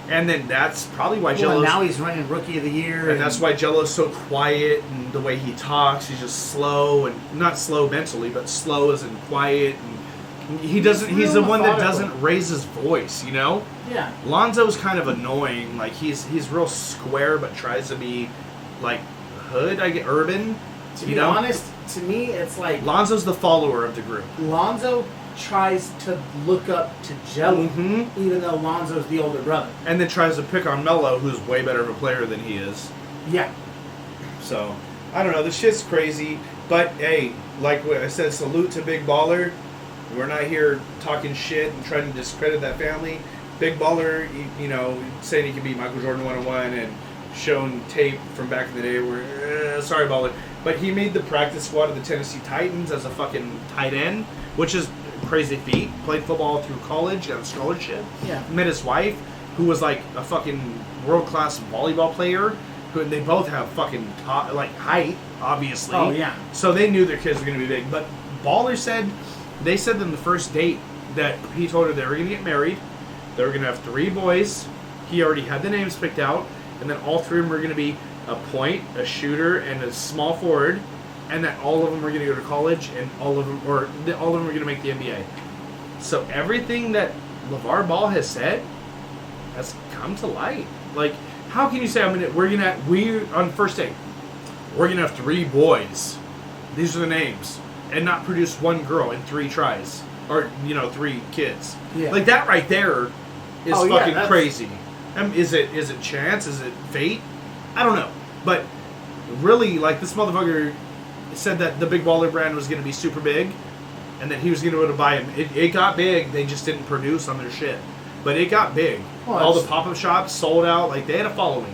And then that's probably why Well, Jello's... and now he's running Rookie of the Year. and that's why Jello's so quiet, and the way he talks, he's just slow, and not slow mentally, but slow as in quiet, and he's the real one that methodical. doesn't raise his voice, Yeah. Lonzo's kind of annoying. Like he's real square, but tries to be like hood. I get urban. To be honest, to me, it's like Lonzo's the follower of the group. Lonzo tries to look up to Jello, Mhm. even though Lonzo's the older brother. And then tries to pick on Melo, who's way better of a player than he is. Yeah. So I don't know. This shit's crazy. But hey, like what I said, salute to Big Baller. We're not here talking shit and trying to discredit that family. Big Baller, saying he can beat Michael Jordan 1-on-1 and showing tape from back in the day where, sorry Baller. But he made the practice squad of the Tennessee Titans as a fucking tight end, which is a crazy feat. Played football through college, got a scholarship. Yeah. Met his wife, who was like a fucking world-class volleyball player. Who they both have fucking height, obviously. Oh, yeah. So they knew their kids were going to be big. But Baller said, they said on the first date that he told her they were going to get married. They were going to have 3 boys. He already had the names picked out. And then all 3 of them were going to be a point, a shooter, and a small forward. And that all of them were going to go to college, and all of them were going to make the NBA. So everything that LeVar Ball has said has come to light. Like, how can you say we on first date, we're gonna have 3 boys. These are the names, and not produce 1 girl in 3 tries, or 3 kids. Yeah. Like that right there is Oh, yeah, fucking that's- crazy. Is it chance? Is it fate? I don't know. But really, like this motherfucker said that the Big Baller brand was gonna be super big, and that he was gonna be able to buy them. It got big. They just didn't produce on their shit. But it got big. Well, all the it's- pop-up shops sold out. Like, they had a following.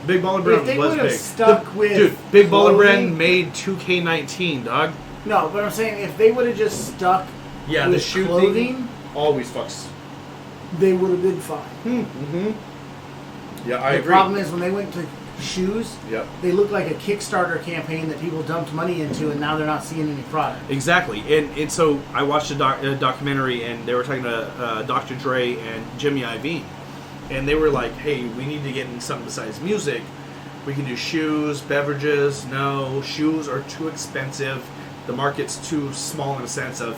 Big Baller Brand If they was would have big. stuck with Dude, Big Baller clothing- Brand made 2K19, dog. No, but I'm saying if they would have just stuck Yeah, with the shoe clothing, thing always fucks. they would have been fine. Mm-hmm. Yeah, I the agree. problem is when they went to shoes, Yep. they look like a Kickstarter campaign that people dumped money into, and now they're not seeing any product. Exactly, and so I watched a documentary, and they were talking to Dr. Dre and Jimmy Iovine, and they were like, "Hey, we need to get in something besides music. We can do shoes, beverages. No, shoes are too expensive. The market's too small in a sense of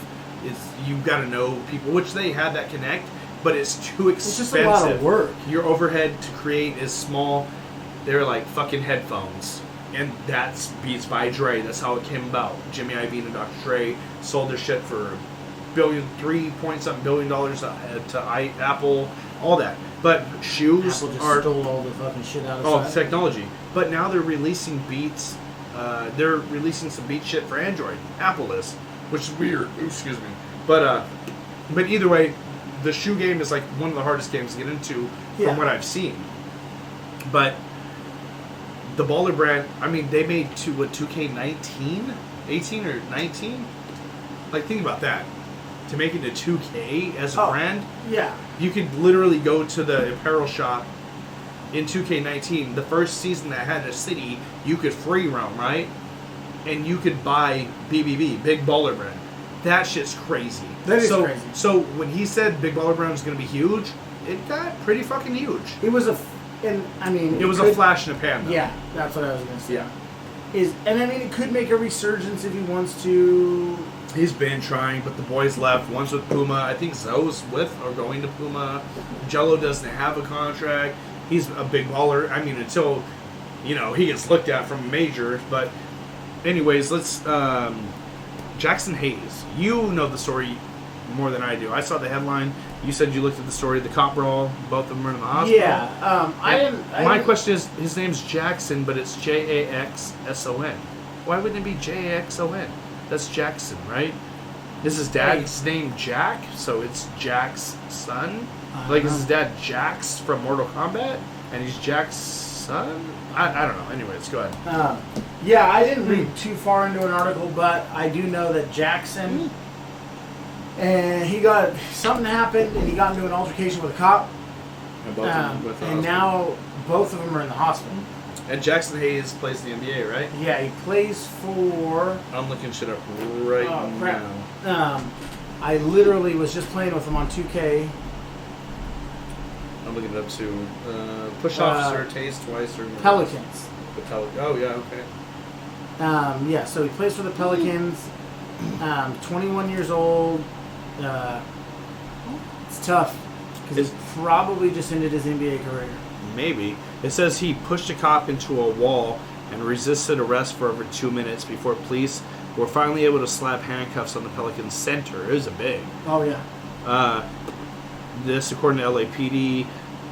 you've got to know people, which they had that connect, but it's too It's expensive. just a lot of work. Your overhead to create is small. They're like fucking headphones." And that's Beats by Dre. That's how it came about. Jimmy Iovine and Dr. Dre sold their shit for $3 point something billion to Apple, all that. But shoes Apple just are stole all the fucking shit out of oh technology. But now they're releasing Beats. They're releasing some Beat shit for Android. Apple is, which is weird. Ooh, excuse me. But either way, the shoe game is like one of the hardest games to get into from what I've seen. But the Baller brand, I mean, they made 2K19, 18 or 19. Like, think about that. To make it to 2K as a brand, you could literally go to the apparel shop in 2K19. The first season that had a city, you could free roam, right? And you could buy BBB, Big Baller Brand. That shit's crazy. That is crazy. So when he said Big Baller Brand was going to be huge, it got pretty fucking huge. It was a flash in a pan, though. Yeah, that's what I was going to say. Yeah. And I mean, it could make a resurgence if he wants to. He's been trying, but the boys left. One's with Puma. I think Zoe's with or going to Puma. Jello doesn't have a contract. He's a big baller. I mean, until, he gets looked at from a major. But anyways, let's... Jackson Hayes. You know the story more than I do. I saw the headline. You said you looked at the story. The cop brawl. Both of them are in the hospital. Yeah. My question is, his name's Jackson, but it's Jaxson. Why wouldn't it be Jaxson? That's Jackson, right? Is his dad's name Jack? So it's Jack's son? Like, is his dad Jax from Mortal Kombat? And he's Jack's son? I don't know. Anyways, go ahead. I didn't read too far into an article, but I do know that Jackson, and something happened, and he got into an altercation with a cop. And now both of them are in the hospital. And Jackson Hayes plays the NBA, right? Yeah, he plays for... I'm looking shit up right now. I literally was just playing with him on 2K. I'm looking it up too. Push officer, tased twice. Or Pelicans. Oh, yeah, okay. So he plays for the Pelicans. 21 years old. It's tough. Because he's probably just ended his NBA career. Maybe. It says he pushed a cop into a wall and resisted arrest for over 2 minutes before police were finally able to slap handcuffs on the Pelicans center. It was a big. Oh, yeah. This, according to LAPD,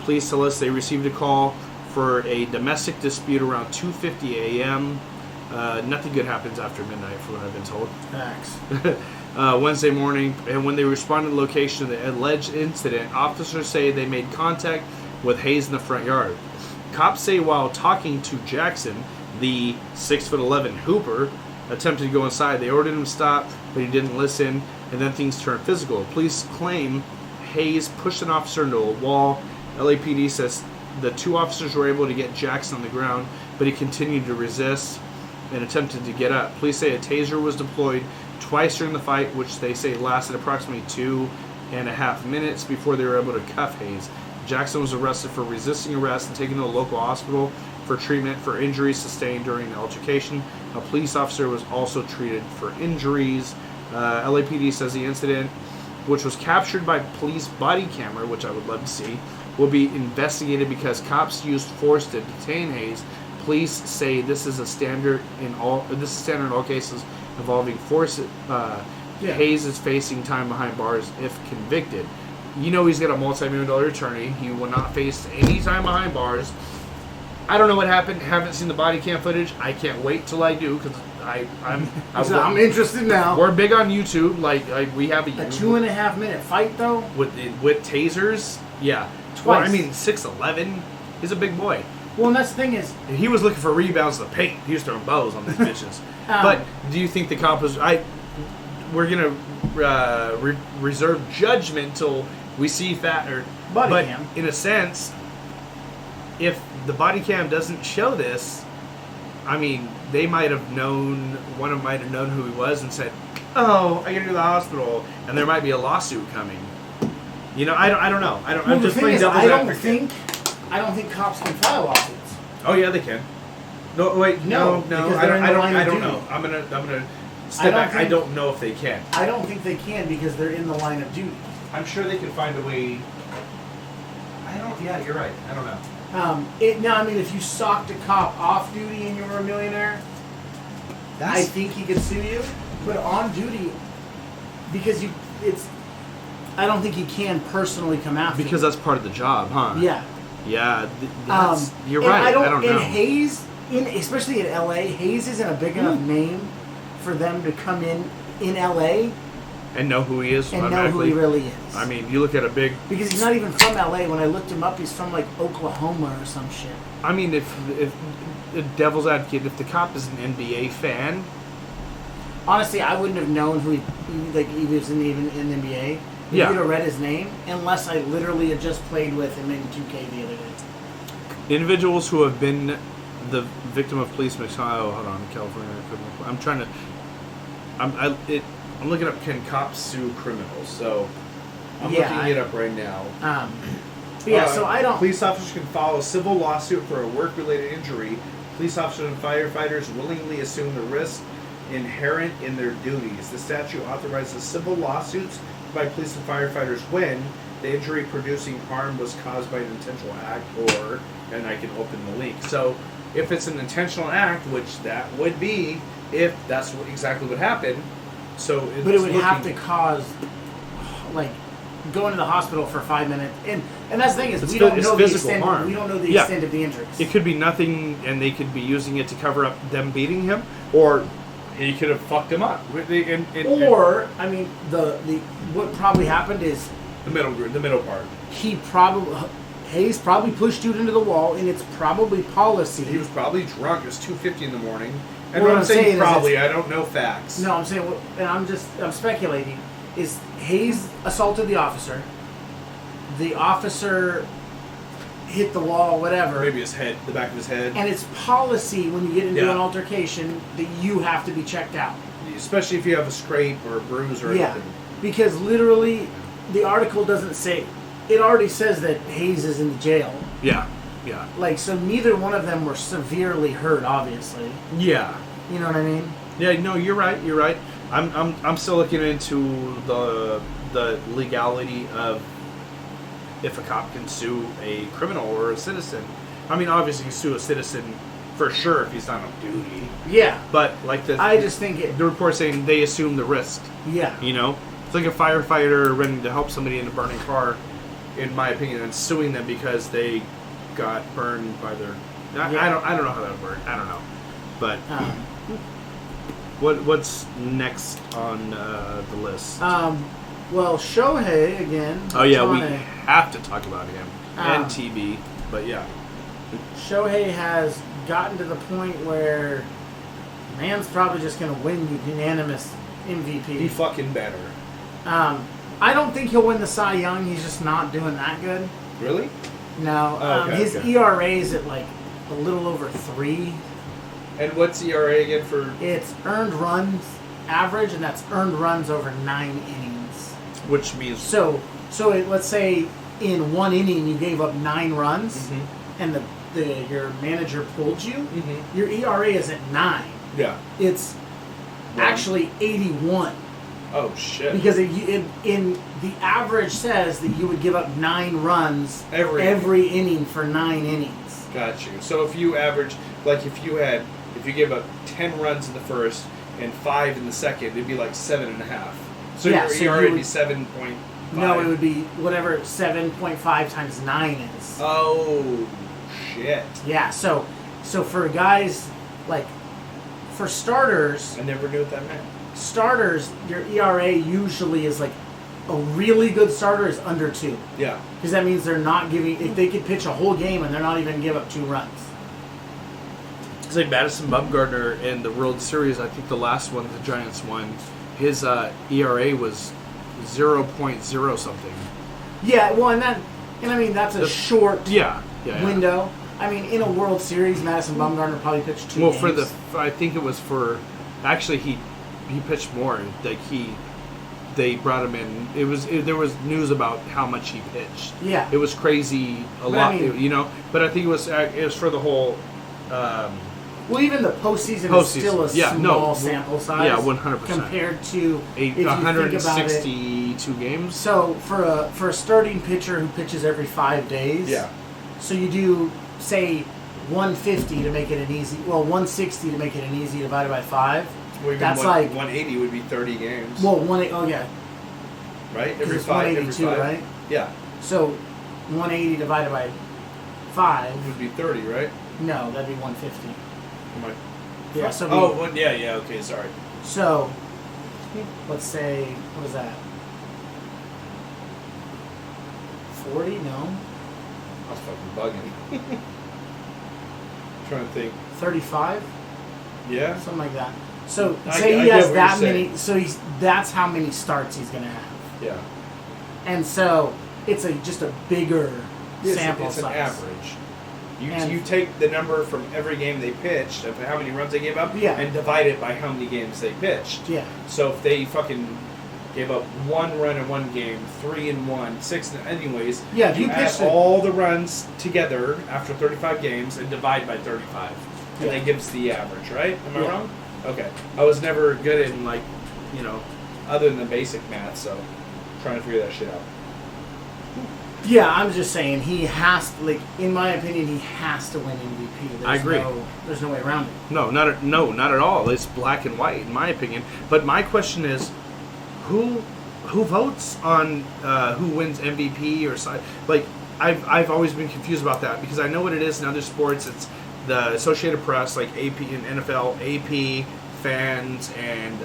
police tell us they received a call for a domestic dispute around 2:50 a.m. Nothing good happens after midnight, from what I've been told. Facts. Wednesday morning, and when they responded to the location of the alleged incident, officers say they made contact with Hayes in the front yard. Cops say while talking to Jackson, the 6'11" hooper attempted to go inside. They ordered him to stop, but he didn't listen, and then things turned physical. Police claim Hayes pushed an officer into a wall. LAPD says the two officers were able to get Jackson on the ground, but he continued to resist and attempted to get up. Police say a taser was deployed twice during the fight, which they say lasted approximately 2.5 minutes before they were able to cuff Hayes. Jackson was arrested for resisting arrest and taken to a local hospital for treatment for injuries sustained during the altercation. A police officer was also treated for injuries. LAPD says the incident, which was captured by police body camera, which I would love to see, will be investigated because cops used force to detain Hayes. Police say this is standard in all cases involving force. Hayes is facing time behind bars if convicted. He's got a multi-million-dollar attorney. He will not face any time behind bars. I don't know what happened. Haven't seen the body cam footage. I can't wait till I do because I'm interested now. We're big on YouTube. Like we have a 2.5 minute fight though with tasers. Yeah, twice. 6'11". He's a big boy. Well, and that's the thing is, he was looking for rebounds in the paint. He was throwing bows on these bitches. But do you think the cop was? We're gonna reserve judgment till we see body cam. In a sense, if the body cam doesn't show this, I mean, they might have known. One of them might have known who he was and said, "Oh, I gotta go to the hospital," and there might be a lawsuit coming. I don't know. I'm just playing devil's advocate. I don't think cops can file lawsuits. Oh yeah, they can. No, wait, no. I don't know. I'm gonna step back. I don't know if they can. I don't think they can because they're in the line of duty. I'm sure they can find a way. Yeah, you're right. I don't know. If you socked a cop off duty and you were a millionaire, I think he could sue you. But on duty, because I don't think he can personally come after Because him. that's part of the job, huh? Yeah. Yeah, you're and right. I don't know. And Hayes, especially in LA, Hayes isn't a big enough name for them to come in LA And know who he is and know who he really is. I mean, you look at a big... Because he's not even from LA. When I looked him up, he's from like Oklahoma or some shit. I mean, if devil's advocate, if the cop is an NBA fan... Honestly, I wouldn't have known who he was even in the NBA. If Yeah. you'd have read his name, unless I literally had just played with him in 2K the other day. Individuals who have been the victim of police misconduct... Oh, hold on, California... I'm trying to... I'm looking up, can cops sue criminals? So I'm looking it up right now. But yeah, so I don't... Police officers can file a civil lawsuit for a work-related injury. Police officers and firefighters willingly assume the risk inherent in their duties. The statute authorizes civil lawsuits by police and firefighters when the injury-producing harm was caused by an intentional act or... And I can open the link. So if it's an intentional act, which that would be if that's exactly what happened... But it would have to cause, like, going to the hospital for 5 minutes, and that's the thing is we don't know the extent. We don't know the extent of the injuries. It could be nothing, and they could be using it to cover up them beating him, or he could have fucked him up. Or I mean, the what probably happened is the middle part. Hayes probably pushed dude into the wall, and it's probably policy. He was probably drunk. It was 2:50 in the morning. And what I'm saying probably, is I don't know facts. No, I'm saying, and I'm speculating, is Hayes assaulted the officer. The officer hit the wall, whatever. Maybe his head, the back of his head. And it's policy when you get into an altercation that you have to be checked out. Especially if you have a scrape or a bruise or anything. Because literally, the article doesn't say, it already says that Hayes is in the jail. Yeah. Like, so neither one of them were severely hurt, obviously. Yeah. You know what I mean? Yeah, no, you're right. I'm still looking into the legality of if a cop can sue a criminal or a citizen. I mean, obviously you can sue a citizen for sure if he's not on duty. Yeah. But like I just think the report saying they assume the risk. Yeah. You know? It's like a firefighter running to help somebody in a burning car, in my opinion, and suing them because they got burned by their... I don't know how that would work. I don't know. But what's next on the list? Well, Shohei again. Oh yeah, we have to talk about him and TB. But yeah, Shohei has gotten to the point where man's probably just going to win the unanimous MVP. He fucking better. I don't think he'll win the Cy Young. He's just not doing that good. Really? No. His ERA is at like a little over 3. And what's ERA again for? It's earned runs average, and that's earned runs over 9 innings. Which means let's say in 1 inning you gave up 9 runs, and your manager pulled you. Your ERA is at 9. Yeah. It's actually 81. Oh shit! Because in the average says that you would give up 9 runs every inning for 9 innings. Got you. So if you average, like if you give up 10 runs in the first and 5 in the second, it'd be like 7.5. So your ERA would be 7.5. No, it would be whatever 7.5 times 9 is. Oh shit! Yeah. So for guys like for starters, I never knew what that meant. Starters, your ERA usually is like a really good starter is under 2. Yeah. Because that means they're not giving. If they could pitch a whole game and they're not even give up 2 runs. It's like Madison Bumgarner in the World Series. I think the last one the Giants won. His ERA was 0.0 something. Yeah. Well, and I mean that's a short window. I mean, in a World Series, Madison Bumgarner probably pitched 2 games. Well, I think it was for. Actually, he pitched more. Like they brought him in. There was news about how much he pitched. Yeah, it was crazy. Lot, I mean, But I think it was for the whole. Well, even the postseason is still a small sample size. Yeah, 100% compared to 162 games. So for a starting pitcher who pitches every 5 days. Yeah. So you do say 150 to make it an easy. Well, 160 to make it an easy divided by 5. Well, that's like 180 would be 30 games. Well, right? Because it's 182, right? Yeah, So 180 divided by 5. it would be 30, right? No, that'd be 150. Am I- Yeah. So yeah. Okay, sorry. So let's say, what is that? 40? No. I was fucking bugging. trying to think. 35? Yeah. Something like that. So I say he get has what that you're many. saying. So that's how many starts he's gonna have. Yeah. And so it's just a bigger sample it's size. an average. And- You take the number from every game they pitched of how many runs they gave up, Yeah. and divide it by how many games they pitched. Yeah. So if they fucking gave up 1 run in one game, 3 in one, 6 anyways, Yeah, if you you add pitched it- all the runs together after 35 games and divide by 35. And Yeah. that gives the average, right? Am I Yeah. wrong? Okay. I was never good in, other than the basic math, so trying to figure that shit out. Yeah, I'm just saying he has to, like, in my opinion, he has to win MVP. There's I agree. There's no way around it. No, not at all. It's black and white, in my opinion. But my question is, who votes on who wins MVP or like? I've always been confused about that because I know what it is in other sports. It's the Associated Press, like AP in NFL, AP, fans, and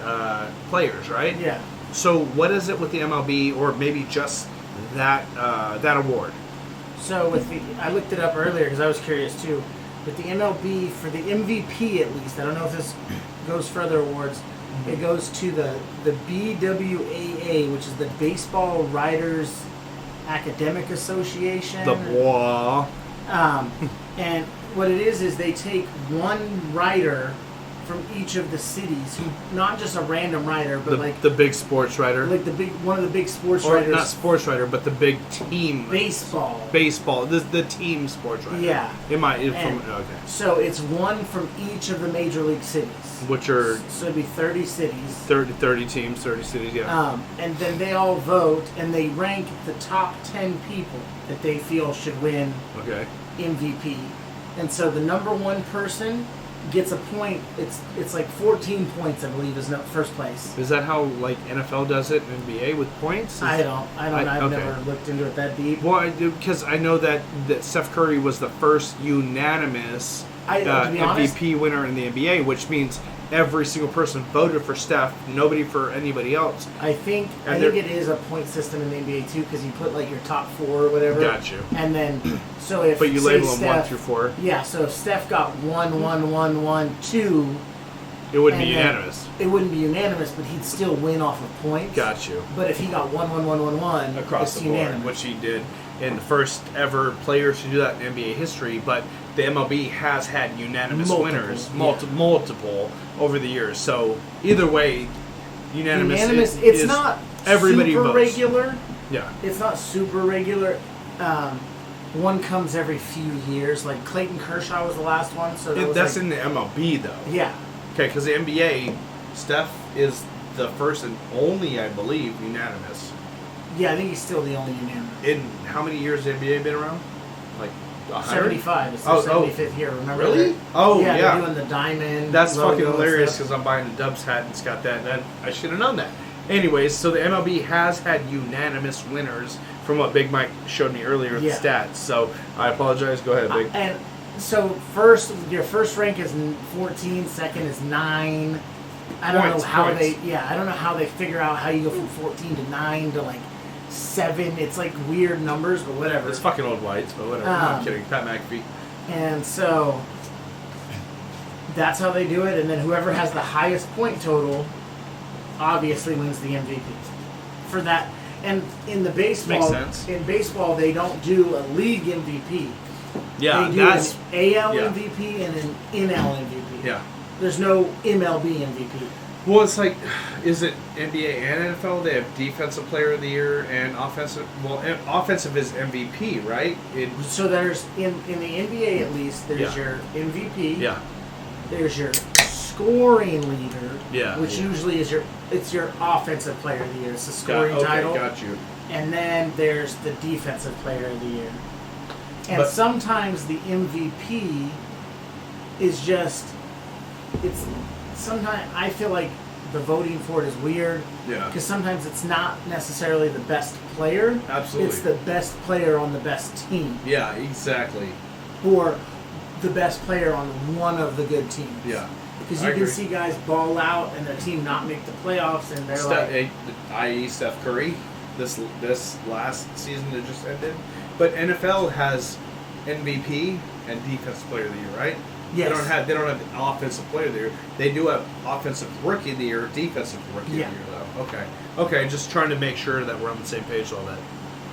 players, right? Yeah. So what is it with the MLB, or maybe just that award? So I looked it up earlier because I was curious too. With the MLB, for the MVP at least, I don't know if this goes further awards. It goes to the BWAA, which is the Baseball Writers Academic Association. The blah. And what it is they take one writer from each of the cities, who not just a random writer, but The big sports writer, like one of the big sports or writers. not sports writer, but the big team Baseball. the team sports writer. Yeah. Okay. So it's one from each of the major league cities. Which are So it'd be 30 cities. 30 teams, 30 cities, yeah. And then they all vote and they rank the top 10 people that they feel should win Okay. MVP. And so the number one person gets a point. It's like 14 points, I believe, is first place. Is that how like NFL does it in NBA with points? I don't. I've okay. never looked into it that deep. Well, because I know that Steph Curry was the first unanimous To be honest, MVP winner in the NBA, which means every single person voted for Steph, nobody for anybody else. I think it is a point system in the NBA too, because you put like your top 4 or whatever. Got you. And then, so if But you say label them Steph, 1 through 4. Yeah, so if Steph got 1, 1, 1, 1, 2, It wouldn't be and then unanimous. It wouldn't be unanimous, but he'd still win off of points. Got you. But if he got 1, 1, 1, 1, 1, Across it's the board, unanimous. which he did, and the first ever player to do that in NBA history. But the MLB has had unanimous winners, multiple over the years. So either way, unanimous. It's not everybody super votes. regular. Yeah. It's not super regular. One comes every few years. Like Clayton Kershaw was the last one. So That's in the MLB though. Yeah. Okay, because the NBA, Steph is the first and only, I believe, unanimous. Yeah, I think he's still the only unanimous. In how many years has the NBA been around? Like 100? 75. It's their 75th year. Remember? Really? that? Oh, yeah. yeah. They're doing the diamond. That's logo fucking and hilarious stuff. because I'm buying a Dubs hat and it's got that. And I should have known that. Anyways, so the MLB has had unanimous winners from what Big Mike showed me earlier with the stats. So I apologize. Go ahead, Big. And so your first rank is 14, second is 9. I don't know how points. I don't know how they figure out how you go from 14 to 9 to like 7. It's like weird numbers, but whatever. It's fucking old whites, but whatever. No, I'm kidding. Pat McAfee. And so that's how they do it. And then whoever has the highest point total obviously wins the MVP for that. And in the baseball, Makes sense. in baseball, they don't do a league MVP. Yeah, they do that's an AL MVP and an NL MVP. yeah. There's no MLB MVP. Well, it's like, is it NBA and NFL? They have Defensive Player of the Year and Offensive. Well, offensive is MVP, right? So there's in the NBA at least there's your MVP. Yeah. There's your scoring leader. Yeah. Which usually is your offensive player of the year. It's the scoring title. Got you. And then there's the defensive player of the year. And sometimes the MVP is just sometimes I feel like the voting for it is weird. Yeah. Because sometimes it's not necessarily the best player. Absolutely. It's the best player on the best team. Yeah, exactly. Or the best player on one of the good teams. Yeah. Because I you can agree. see guys ball out and their team not make the playoffs, and they're like, i.e. Steph Curry, this last season that just ended. But NFL has MVP and Defensive Player of the Year, right? Yes. They don't have Offensive Player of the Year. They do have Offensive Rookie of the Year, Defensive Rookie Yeah. of the Year, though. Okay, just trying to make sure that we're on the same page with all that.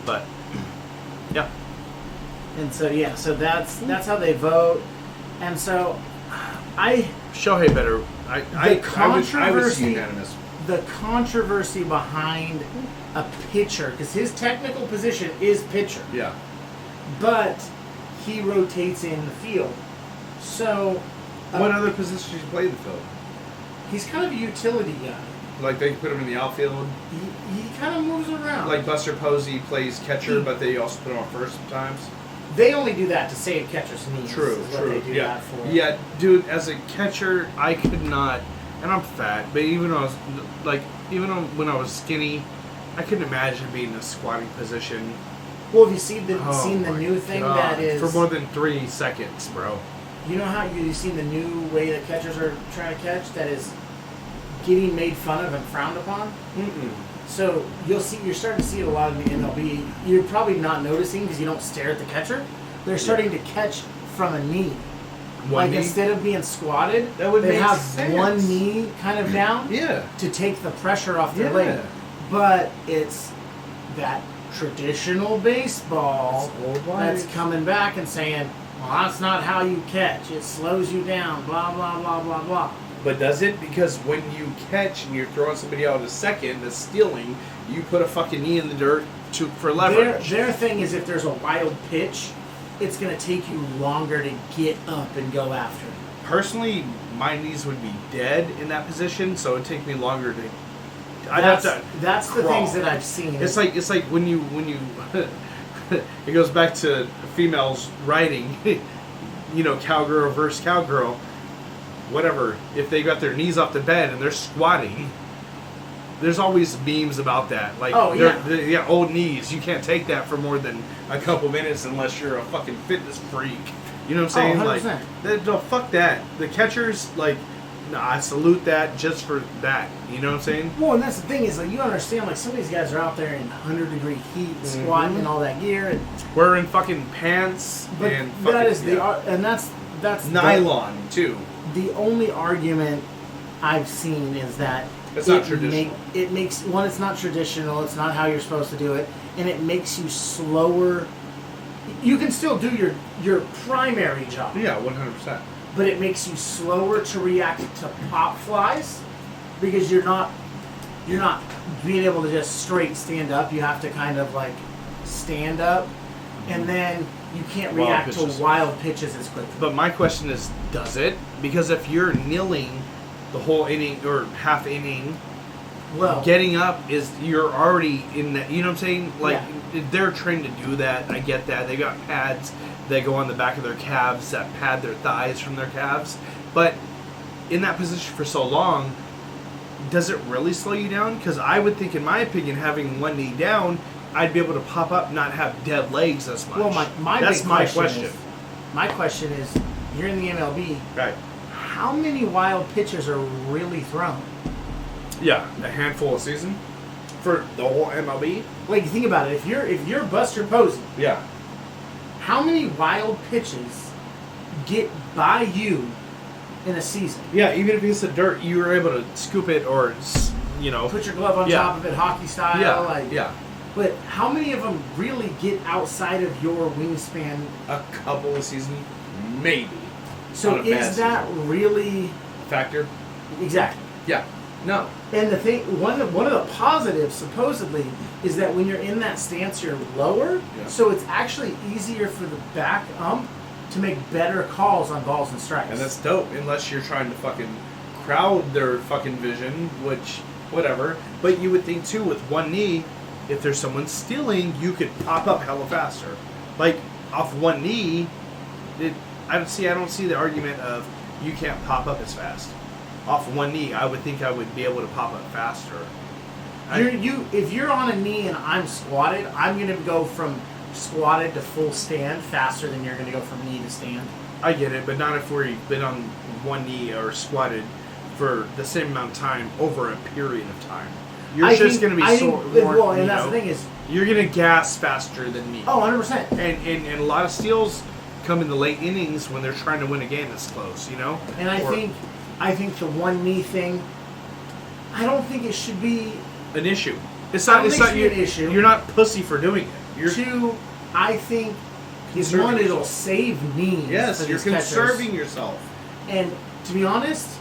But yeah, and so that's how they vote, and so Shohei better. I would see controversy- unanimous. the controversy behind a pitcher, because his technical position is pitcher, Yeah. but he rotates in the field. So What other positions do you play in the field? he's kind of a utility guy. Like they put him in the outfield. He kind of moves around. Like Buster Posey plays catcher, but they also put him on first sometimes. they only do that to save catcher's knees. True, is what true. They do Yeah, that for. yeah, dude. As a catcher, I could not, and I'm fat. But even when I was when I was skinny, I couldn't imagine being in a squatting position. Well, have you seen the my new thing God. that is for more than 3 seconds, bro? You know how you've seen the new way that catchers are trying to catch that is getting made fun of and frowned upon? Mm-mm. So you're starting to see it a lot in the MLB. You're probably not noticing because you don't stare at the catcher. They're starting to catch from a knee. One knee? Instead of being squatted, That would they make have sense. one knee kind of down Yeah. to take the pressure off their Yeah. leg. But it's that traditional baseball It's old that's wives. coming back and saying, well, that's not how you catch. It slows you down, blah, blah, blah, blah, blah. But does it? Because when you catch and you're throwing somebody out a second that's stealing, you put a fucking knee in the dirt for leverage. Their thing is if there's a wild pitch, it's going to take you longer to get up and go after it. Personally, my knees would be dead in that position, so it'd take me longer to. That's the crawl. things that I've seen. It's like when you it goes back to females writing, cowgirl versus cowgirl, whatever. If they got their knees off the bed and they're squatting, there's always memes about that. Like, Oh, yeah. old knees. You can't take that for more than a couple minutes unless you're a fucking fitness freak. You know what I'm saying? 100%. No, fuck that. The catchers, I salute that just for that. You know what I'm saying? Well, and that's the thing is, you understand, some of these guys are out there in 100-degree heat, squatting and all that gear, and Wearing fucking pants but and fucking that is and that's nylon too. The only argument I've seen is that It's not traditional. It makes one. It's not traditional. It's not how you're supposed to do it, and it makes you slower. You can still do your primary job, Yeah, 100%. but it makes you slower to react to pop flies because you're not being able to just straight stand up. You have to kind of stand up, and then you can't Wild react pitches. to wild pitches as quickly. But my question is, does it? Because if you're kneeling the whole inning or half inning, Well, getting up you're already in that. You know what I'm saying? Yeah. They're trained to do that. I get that. They got pads that go on the back of their calves that pad their thighs from their calves. But in that position for so long, does it really slow you down? Because I would think, in my opinion, having one knee down, I'd be able to pop up, not have dead legs as much. well, that's big my question. question. My question is, you're in the MLB. Right. How many wild pitches are really thrown? Yeah, a handful a season for the whole MLB. Think about it. If you're Buster Posey, Yeah. how many wild pitches get by you in a season? Yeah, even if it's the dirt, you were able to scoop it or, Put your glove on Yeah. top of it, hockey style. yeah. But how many of them really get outside of your wingspan? A couple a season, maybe. So On a bad is that really Factor? exactly? Yeah. No. And the thing, one of the positives supposedly is that when you're in that stance, you're lower, Yeah. so it's actually easier for the back ump to make better calls on balls and strikes. And that's dope, unless you're trying to fucking crowd their fucking vision, which, whatever. But you would think, too, with one knee, if there's someone stealing, you could pop up hella faster. Off one knee, I don't see the argument of you can't pop up as fast. off one knee, I would think I would be able to pop up faster. If you're on a knee and I'm squatted, I'm going to go from squatted to full stand faster than you're going to go from knee to stand. I get it, but not if we've been on one knee or squatted for the same amount of time over a period of time. You're just going to be sore. Well, and that's the thing is, you're going to gas faster than me. Oh, 100%. And a lot of steals come in the late innings when they're trying to win a game that's close, you know? And I think the one knee thing, I don't think it should be an issue. It's not an issue. You're not pussy for doing it. Two, I think one, it'll save knees. Yes, you're conserving yourself. And to be honest,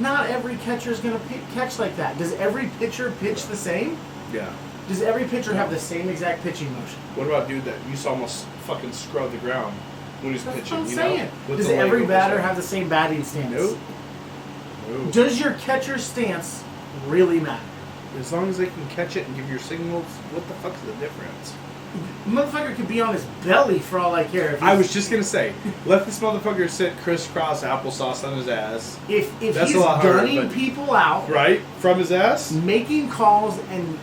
not every catcher is going to catch like that. Does every pitcher pitch the same? Yeah. Does every pitcher have the same exact pitching motion? What about dude that used to almost fucking scrub the ground when he's pitching? That's what I'm saying. Know? Does every batter have the same batting stance? Nope. Does your catcher's stance really matter? As long as they can catch it and give your signals, what the fuck's the difference? Motherfucker could be on his belly for all I care. I was just gonna say, let this motherfucker sit crisscross applesauce on his ass. If he's gunning people out, right from his ass, making calls and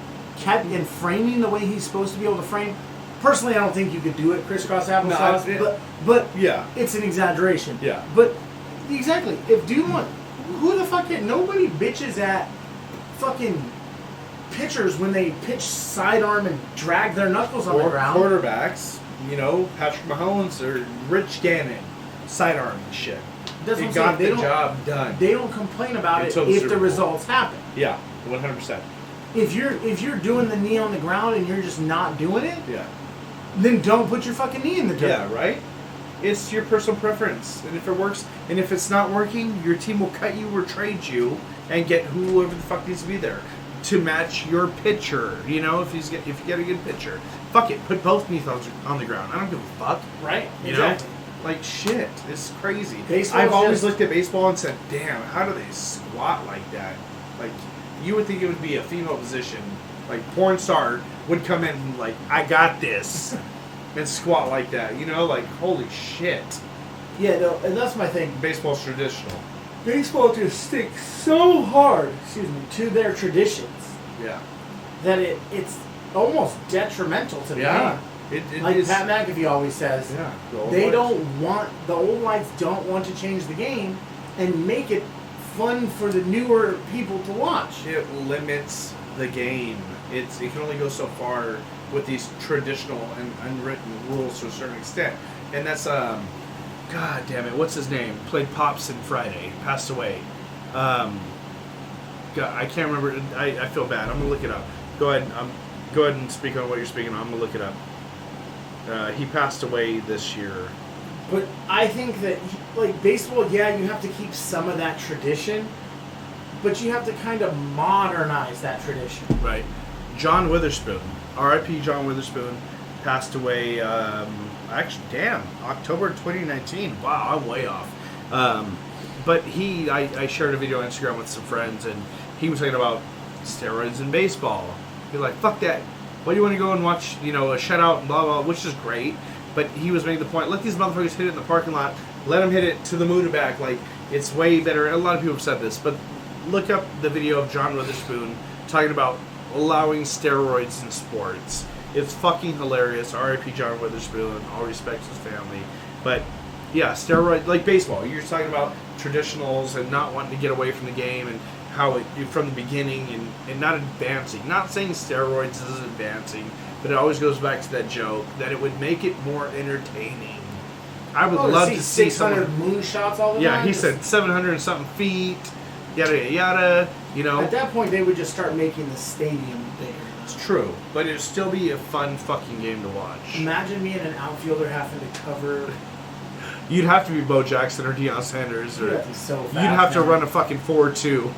framing the way he's supposed to be able to frame. Personally, I don't think you could do it crisscross applesauce, but yeah, it's an exaggeration. Yeah, but exactly. Who the fuck? Nobody bitches at fucking pitchers when they pitch sidearm and drag their knuckles on the ground. Quarterbacks, Patrick Mahomes or Rich Gannon, sidearm and shit. They got the job done. They don't complain about it if the results happen. Yeah, 100%. If you're doing the knee on the ground and you're just not doing it, yeah, then don't put your fucking knee in the dirt. Yeah, right? It's your personal preference. And if it works, and if it's not working, your team will cut you or trade you and get whoever the fuck needs to be there to match your pitcher. If you get a good pitcher. Fuck it, put both knees on the ground. I don't give a fuck. Right? Exactly. Like, shit. It's crazy. Baseball's I've always looked at baseball and said, damn, how do they squat like that? Like, you would think it would be a female position. Like, porn star would come in and, like, I got this. And squat like that. Like, holy shit. Yeah, no, and that's my thing. Baseball's traditional. Baseball just sticks so hard, to their traditions. Yeah. That it's almost detrimental to the game. It like is. Pat McAfee always says, the old lights don't want to change the game and make it fun for the newer people to watch. It limits the game. It can only go so far with these traditional and unwritten rules to a certain extent. And that's God damn it, what's his name? Played Pops in Friday, passed away. God, I can't remember. I feel bad. I'm gonna look it up. Go ahead. Go ahead and speak on what you're speaking on. I'm gonna look it up. He passed away this year. But I think that baseball, you have to keep some of that tradition, but you have to kind of modernize that tradition. Right. John Witherspoon, R.I.P. John Witherspoon, passed away. October 2019. Wow, I'm way off. But I shared a video on Instagram with some friends, and he was talking about steroids in baseball. He's like, fuck that. Why do you want to go and watch, a shutout and blah, blah, which is great. But he was making the point, let these motherfuckers hit it in the parking lot. Let them hit it to the moon and back. Like, it's way better. A lot of people have said this, but look up the video of John Witherspoon talking about allowing steroids in sports. It's fucking hilarious. R.I.P. John Witherspoon. All respect to his family. But, yeah, steroid, like baseball. You're talking about traditionals and not wanting to get away from the game and how from the beginning and not advancing. Not saying steroids is advancing, but it always goes back to that joke that it would make it more entertaining. I would love to see 600 moonshots all the time. Yeah, he said 700 and something feet, yada, yada, At that point, they would just start making the stadium bigger. It's true, but it'd still be a fun fucking game to watch. Imagine being an outfielder having to cover... You'd have to be Bo Jackson or Deion Sanders. Or you'd have to run a fucking 4-2.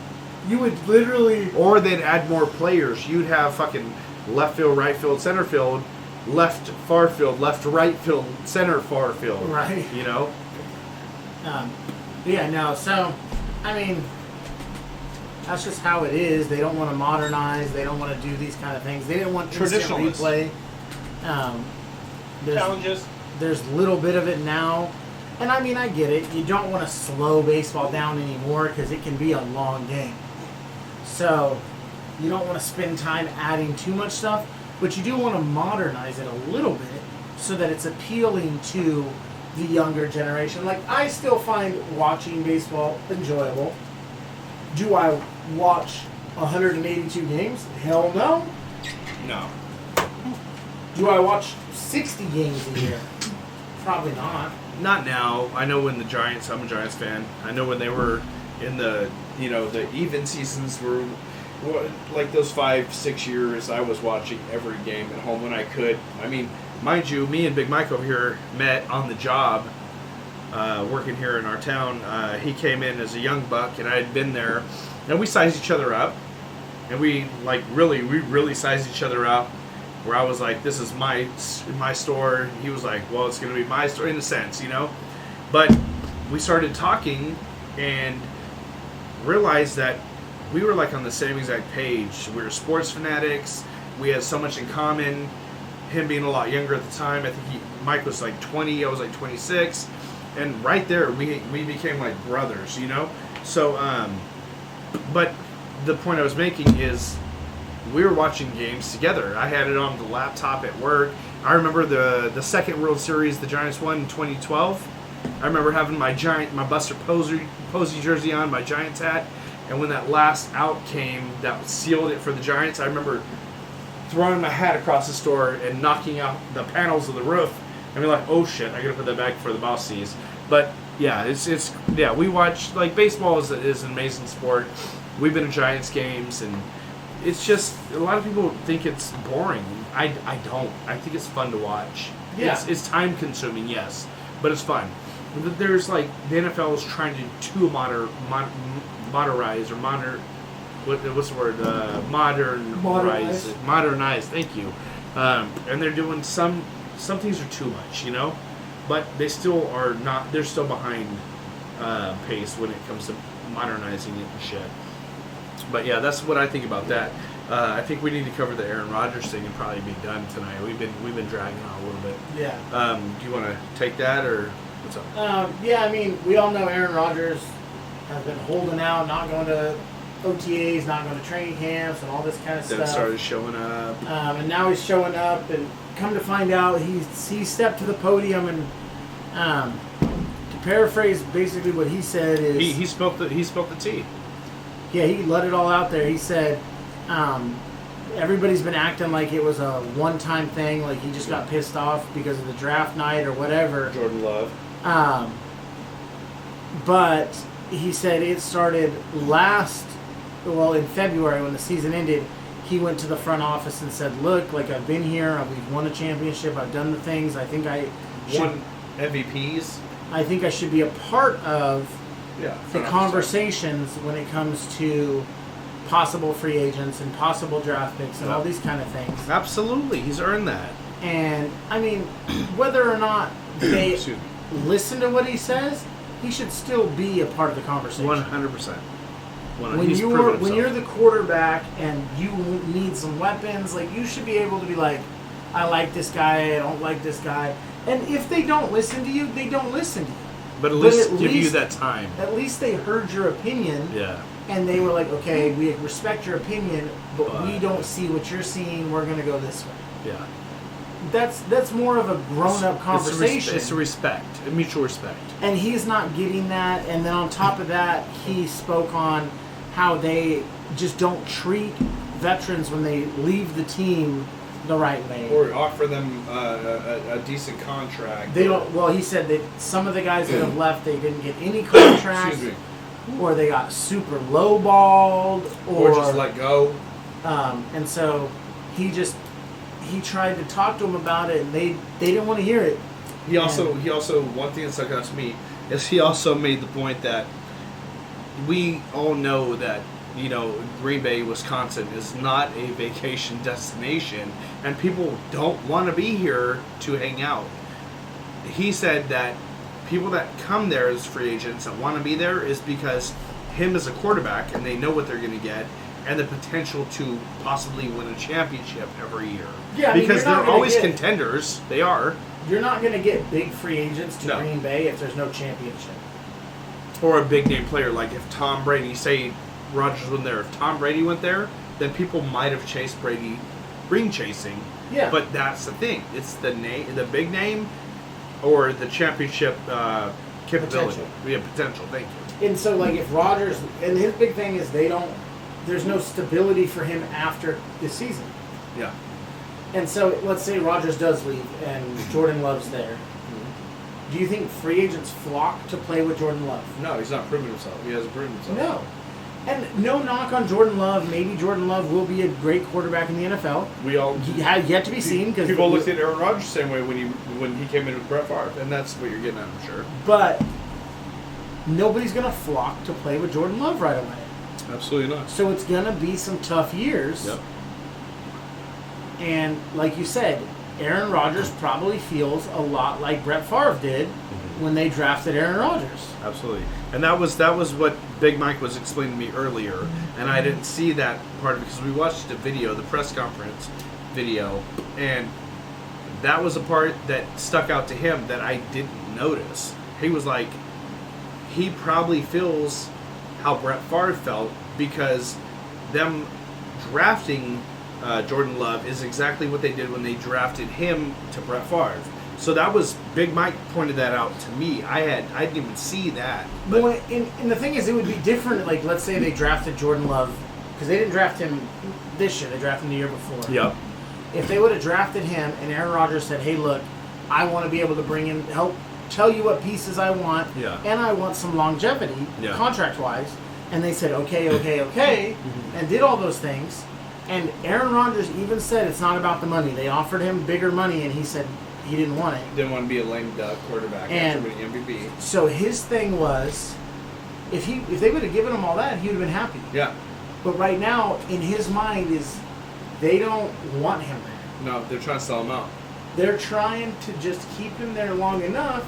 You would literally... Or they'd add more players. You'd have fucking left field, right field, center field, left far field, left right field, center far field. Right. So, I mean, that's just how it is. They don't want to modernize. They don't want to do these kind of things. They didn't want instant replay. Challenges. There's a little bit of it now. And I mean, I get it. You don't want to slow baseball down anymore because it can be a long game. So you don't want to spend time adding too much stuff, but you do want to modernize it a little bit so that it's appealing to the younger generation. Like, I still find watching baseball enjoyable. Do I watch 182 games? Hell no. No. Do I watch 60 games a year? Probably not. Not now. I know when the Giants, I'm a Giants fan. I know when they were in the, the even seasons were like those 5-6 years, I was watching every game at home when I could. I mean, mind you, me and Big Mike over here met on the job, working here in our town. He came in as a young buck, and I had been there, and we sized each other up, and we really sized each other up. Where I was like, this is my store. He was like, well, it's going to be my store in a sense, But we started talking and realized that we were like on the same exact page. We were sports fanatics. We had so much in common. Him being a lot younger at the time. I think Mike was like 20. I was like 26. And right there, we became like brothers, So, but the point I was making is, we were watching games together. I had it on the laptop at work. I remember the second World Series the Giants won in 2012. I remember having my Buster Posey jersey on, my Giants hat, and when that last out came that sealed it for the Giants, I remember throwing my hat across the store and knocking out the panels of the roof and be like, oh shit, I gotta put that back before the boss sees. But yeah, it's we watch, like, baseball is an amazing sport. We've been to Giants games, and it's just, a lot of people think it's boring. I don't. I think it's fun to watch. Yeah. It's time consuming, yes, but it's fun. There's like, the NFL is trying to modernize, what's the word? Modernize. Thank you. And they're doing some things are too much, but they still are not. They're still behind pace when it comes to modernizing it and shit. But yeah, that's what I think about that. I think we need to cover the Aaron Rodgers thing and probably be done tonight. We've been dragging on a little bit. Yeah. Do you want to take that, or what's up? Yeah, I mean, we all know Aaron Rodgers has been holding out, not going to OTAs, not going to training camps, and all this kind of Then stuff. started showing up. And now he's showing up, and come to find out, he stepped to the podium, and to paraphrase basically what he said is He spilled the tea. Yeah, he let it all out there. He said, everybody's been acting like it was a one-time thing, like he just got pissed off because of the draft night or whatever. Jordan Love. But he said it started in February when the season ended. He went to the front office and said, look, like, I've been here, we've won a championship, I've done the things, I think I should, Won MVPs. I think I should be a part of the front office conversations when it comes to possible free agents and possible draft picks and all these kind of things. Absolutely, he's earned that. And, I mean, whether or not they Excuse me. listen to what he says, he should still be a part of the conversation. 100%. When you're the quarterback and you need some weapons, like, you should be able to be like, I like this guy, I don't like this guy. And if they don't listen to you, they don't listen to you. But at least give you that time. At least they heard your opinion. Yeah. And they were like, okay, we respect your opinion, but we don't see what you're seeing. We're going to go this way. Yeah. That's more of a grown-up conversation. It's a mutual respect. And he's not getting that. And then on top of that, he spoke on how they just don't treat veterans when they leave the team the right way. Or offer them a decent contract. They don't. Well, he said that some of the guys that have left, they didn't get any contracts. Excuse me. Or they got super lowballed, Or just let go. And so he tried to talk to them about it, and they didn't want to hear it. He also one thing that stuck out to me is he also made the point that we all know that, Green Bay, Wisconsin is not a vacation destination, and people don't want to be here to hang out. He said that people that come there as free agents and want to be there is because him as a quarterback, and they know what they're going to get, and the potential to possibly win a championship every year. Yeah, because they're always contenders. They are. You're not going to get big free agents to No. Green Bay if there's no championship. Or a big name player, like if Tom Brady, say Rodgers went there, if Tom Brady went there, then people might have chased Brady ring chasing. Yeah. But that's the thing. It's the name, the big name, or the championship capability. Potential. Yeah, potential. Thank you. And so, like, if Rodgers, and his big thing is there's no stability for him after the season. Yeah. And so, let's say Rodgers does leave and Jordan Love's there. Do you think free agents flock to play with Jordan Love? No, he's not proven himself. He hasn't proven himself. No. And no knock on Jordan Love. Maybe Jordan Love will be a great quarterback in the NFL. We all He had yet to be seen because people looked at Aaron Rodgers the same way when he came in with Brett Favre, and that's what you're getting at, I'm sure. But nobody's going to flock to play with Jordan Love right away. Absolutely not. So it's going to be some tough years. Yep. And like you said, Aaron Rodgers probably feels a lot like Brett Favre did when they drafted Aaron Rodgers. Absolutely. And that was what Big Mike was explaining to me earlier, and I didn't see that part of it because we watched the video, the press conference video, and that was a part that stuck out to him that I didn't notice. He was like, he probably feels how Brett Favre felt because them drafting Jordan Love is exactly what they did when they drafted him to Brett Favre. So that was Big Mike pointed that out to me. I didn't even see that. But Well, and the thing is, it would be different. Like, let's say they drafted Jordan Love because they didn't draft him this year; they drafted him the year before. yep, If they would have drafted him and Aaron Rodgers said, "Hey, look, I want to be able to bring in help, tell you what pieces I want, Yeah. and I want some longevity, Yeah. contract-wise," and they said, "Okay," and did all those things, and Aaron Rodgers even said it's not about the money. They offered him bigger money, and he said he didn't want it. didn't want to be a lame duck quarterback And- after winning MVP. So his thing was, if they would have given him all that, he would have been happy. Yeah, But right now, in his mind, is they don't want him there. no, they're trying to sell him out. They're trying to just keep him there long enough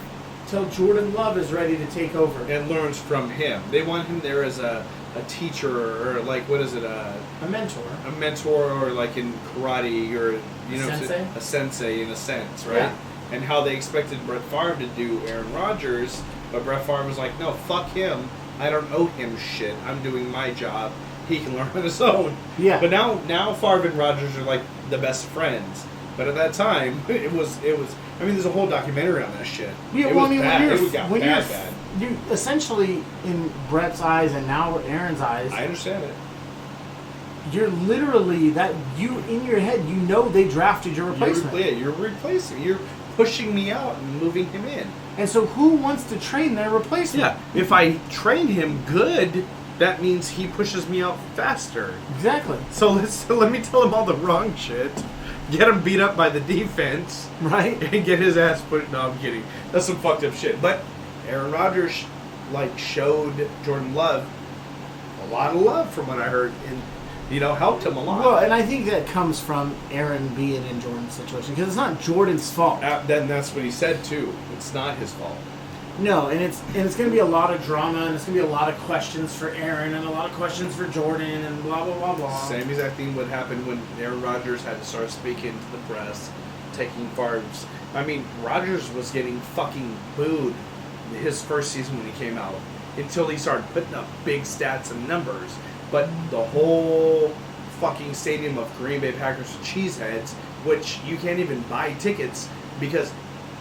till Jordan Love is ready to take over. And learns from him. They want him there as a teacher or like what is it A mentor. a mentor or like in karate or Sensei? a sensei in a sense, right? Yeah. And how they expected Brett Favre to do Aaron Rodgers, but Brett Favre was like, no, fuck him. I don't owe him shit. I'm doing my job. He can learn on his own. Yeah. But now Favre and Rodgers are like the best friends. But at that time, it was. I mean, there's a whole documentary on that shit. Yeah, It well, was I mean, bad. when It you're, got when bad, you're, bad. you essentially in Brett's eyes and now Aaron's eyes, I understand it. you're literally that you in your head, you know they drafted your replacement. You're replacing. You're pushing me out and moving him in. And so who wants to train their replacement? Yeah, if I train him good, that means he pushes me out faster. Exactly. So let me tell him all the wrong shit, get him beat up by the defense, Right? and get his ass put. No, I'm kidding. That's some fucked up shit. But Aaron Rodgers showed Jordan Love a lot of love from what I heard, and helped him a lot. Well, and I think that comes from Aaron being in Jordan's situation because it's not Jordan's fault. Then that's what he said too. It's not his fault. No, and it's going to be a lot of drama, and it's going to be a lot of questions for Aaron, and a lot of questions for Jordan, and blah blah blah blah. Same exact thing would happen when Aaron Rodgers had to start speaking to the press, taking Favre's. I mean, Rodgers was getting fucking booed his first season when he came out until he started putting up big stats and numbers. But the whole fucking stadium of Green Bay Packers cheeseheads, which you can't even buy tickets because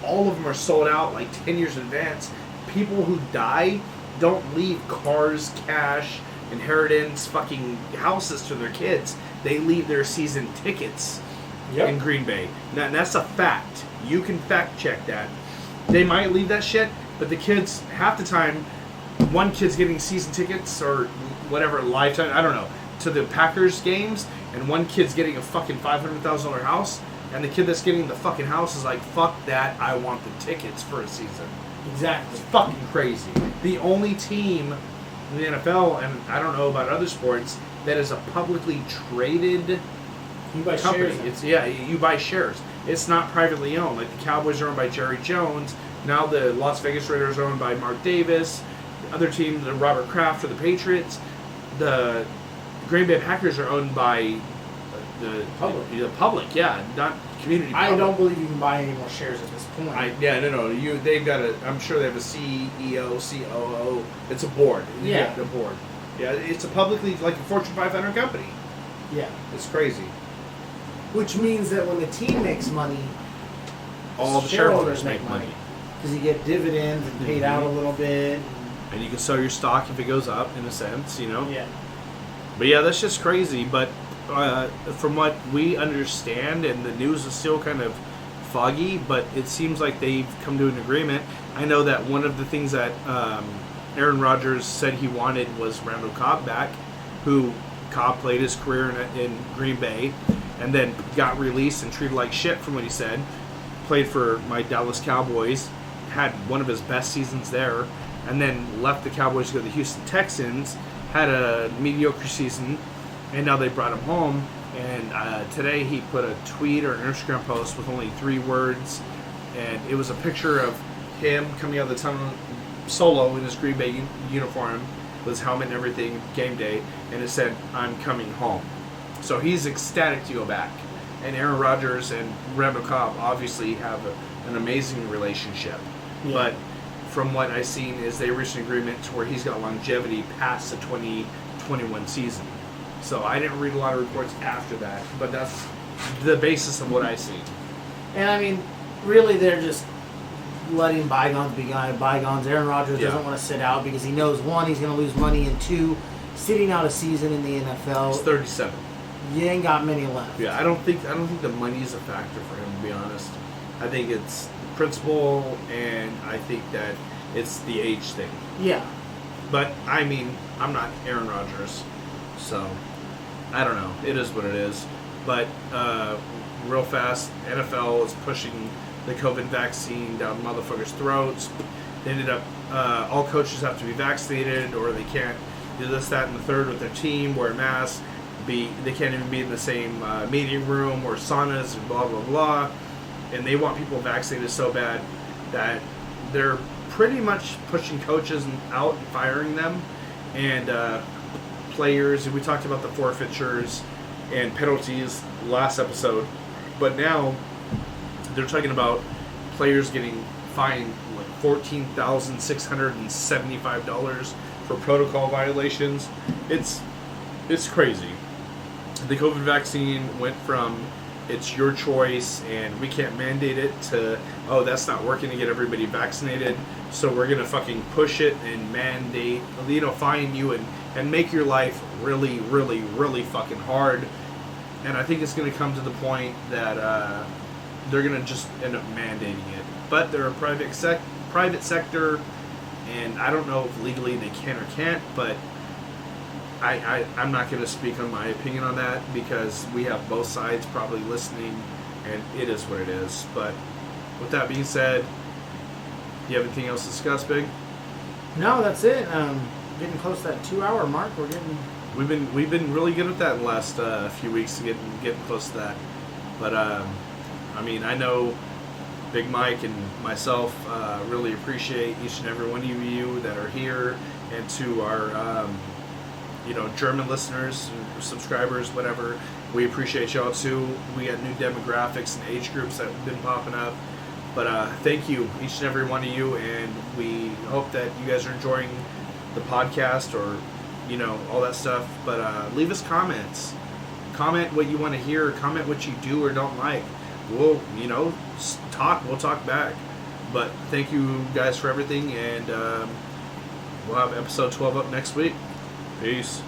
all of them are sold out like 10 years in advance. People who die don't leave cars, cash, inheritance, fucking houses to their kids. They leave their season tickets in Green Bay. Now, that's a fact. You can fact check that. They might leave that shit, but the kids, half the time, one kid's getting season tickets or whatever, lifetime, I don't know, to the Packers games, and one kid's getting a fucking $500,000 house, and the kid that's getting the fucking house is like, fuck that, I want the tickets for a season. Exactly. It's fucking crazy. The only team in the NFL, and I don't know about other sports, that is a publicly traded You buy company. shares. You buy shares. It's not privately owned. Like the Cowboys are owned by Jerry Jones. Now the Las Vegas Raiders are owned by Mark Davis. The other team, the Robert Kraft for the Patriots. The Green Bay Packers are owned by the public, yeah, not community. I public. don't believe you can buy any more shares at this point. They've got a. I'm sure they have a CEO, COO. It's a board. Yeah. The board. Yeah, it's a publicly like a Fortune 500 company. Yeah. It's crazy. Which means that when the team makes money, All the shareholders make money. because you get dividends and paid out a little bit. And you can sell your stock if it goes up, in a sense, you know. Yeah. But yeah, that's just crazy. But from what we understand, and the news is still kind of foggy, but it seems like they've come to an agreement. I know that one of the things that Aaron Rodgers said he wanted was Randall Cobb back, who Cobb played his career in Green Bay, and then got released and treated like shit from what he said. Played for my Dallas Cowboys, had one of his best seasons there, and then left the Cowboys to go to the Houston Texans, had a mediocre season, and now they brought him home. And today he put a tweet or an Instagram post with only 3 words, and it was a picture of him coming out of the tunnel solo in his Green Bay uniform with his helmet and everything, game day, and it said, "I'm coming home." So he's ecstatic to go back. And Aaron Rodgers and Randall Cobb obviously have an amazing relationship. Yeah. But from what I've seen is they reached an agreement to where he's got longevity past the 2021 season. So I didn't read a lot of reports after that, but that's the basis of what I see. And I mean, really, they're just letting bygones be bygones. Aaron Rodgers doesn't want to sit out because he knows, 1, he's going to lose money, and 2, sitting out a season in the NFL, He's 37. you ain't got many left. Yeah, I don't think the money is a factor for him, to be honest. I think it's principle, and I think that it's the age thing. Yeah. But I mean, I'm not Aaron Rodgers, so I don't know. It is what it is. But real fast, NFL is pushing the COVID vaccine down motherfuckers' throats. They ended up all coaches have to be vaccinated, or they can't do this, that, and the third with their team. Wear masks. They can't even be in the same meeting room or saunas and blah blah blah. And they want people vaccinated so bad that they're pretty much pushing coaches out and firing them, and players. And we talked about the forfeitures and penalties last episode, but now they're talking about players getting fined like $14,675 for protocol violations. It's crazy. The COVID vaccine went from it's your choice and we can't mandate it to, oh, that's not working to get everybody vaccinated, so we're going to fucking push it and mandate, fine you and make your life really, really, really fucking hard. And I think it's going to come to the point that they're going to just end up mandating it. But they're a private sector, and I don't know if legally they can or can't, but I'm not going to speak on my opinion on that because we have both sides probably listening, and it is what it is. But with that being said, do you have anything else to discuss, Big? No, that's it. Getting close to that 2-hour mark. We've been really good at that in the last few weeks, getting close to that. But I mean, I know Big Mike and myself really appreciate each and every one of you that are here, and to our German listeners, subscribers, whatever. We appreciate y'all too. We got new demographics and age groups that have been popping up. But thank you, each and every one of you, and we hope that you guys are enjoying the podcast or, all that stuff. But leave us comments. Comment what you want to hear. Comment what you do or don't like. We'll, talk. We'll talk back. But thank you guys for everything, and we'll have episode 12 up next week. Peace.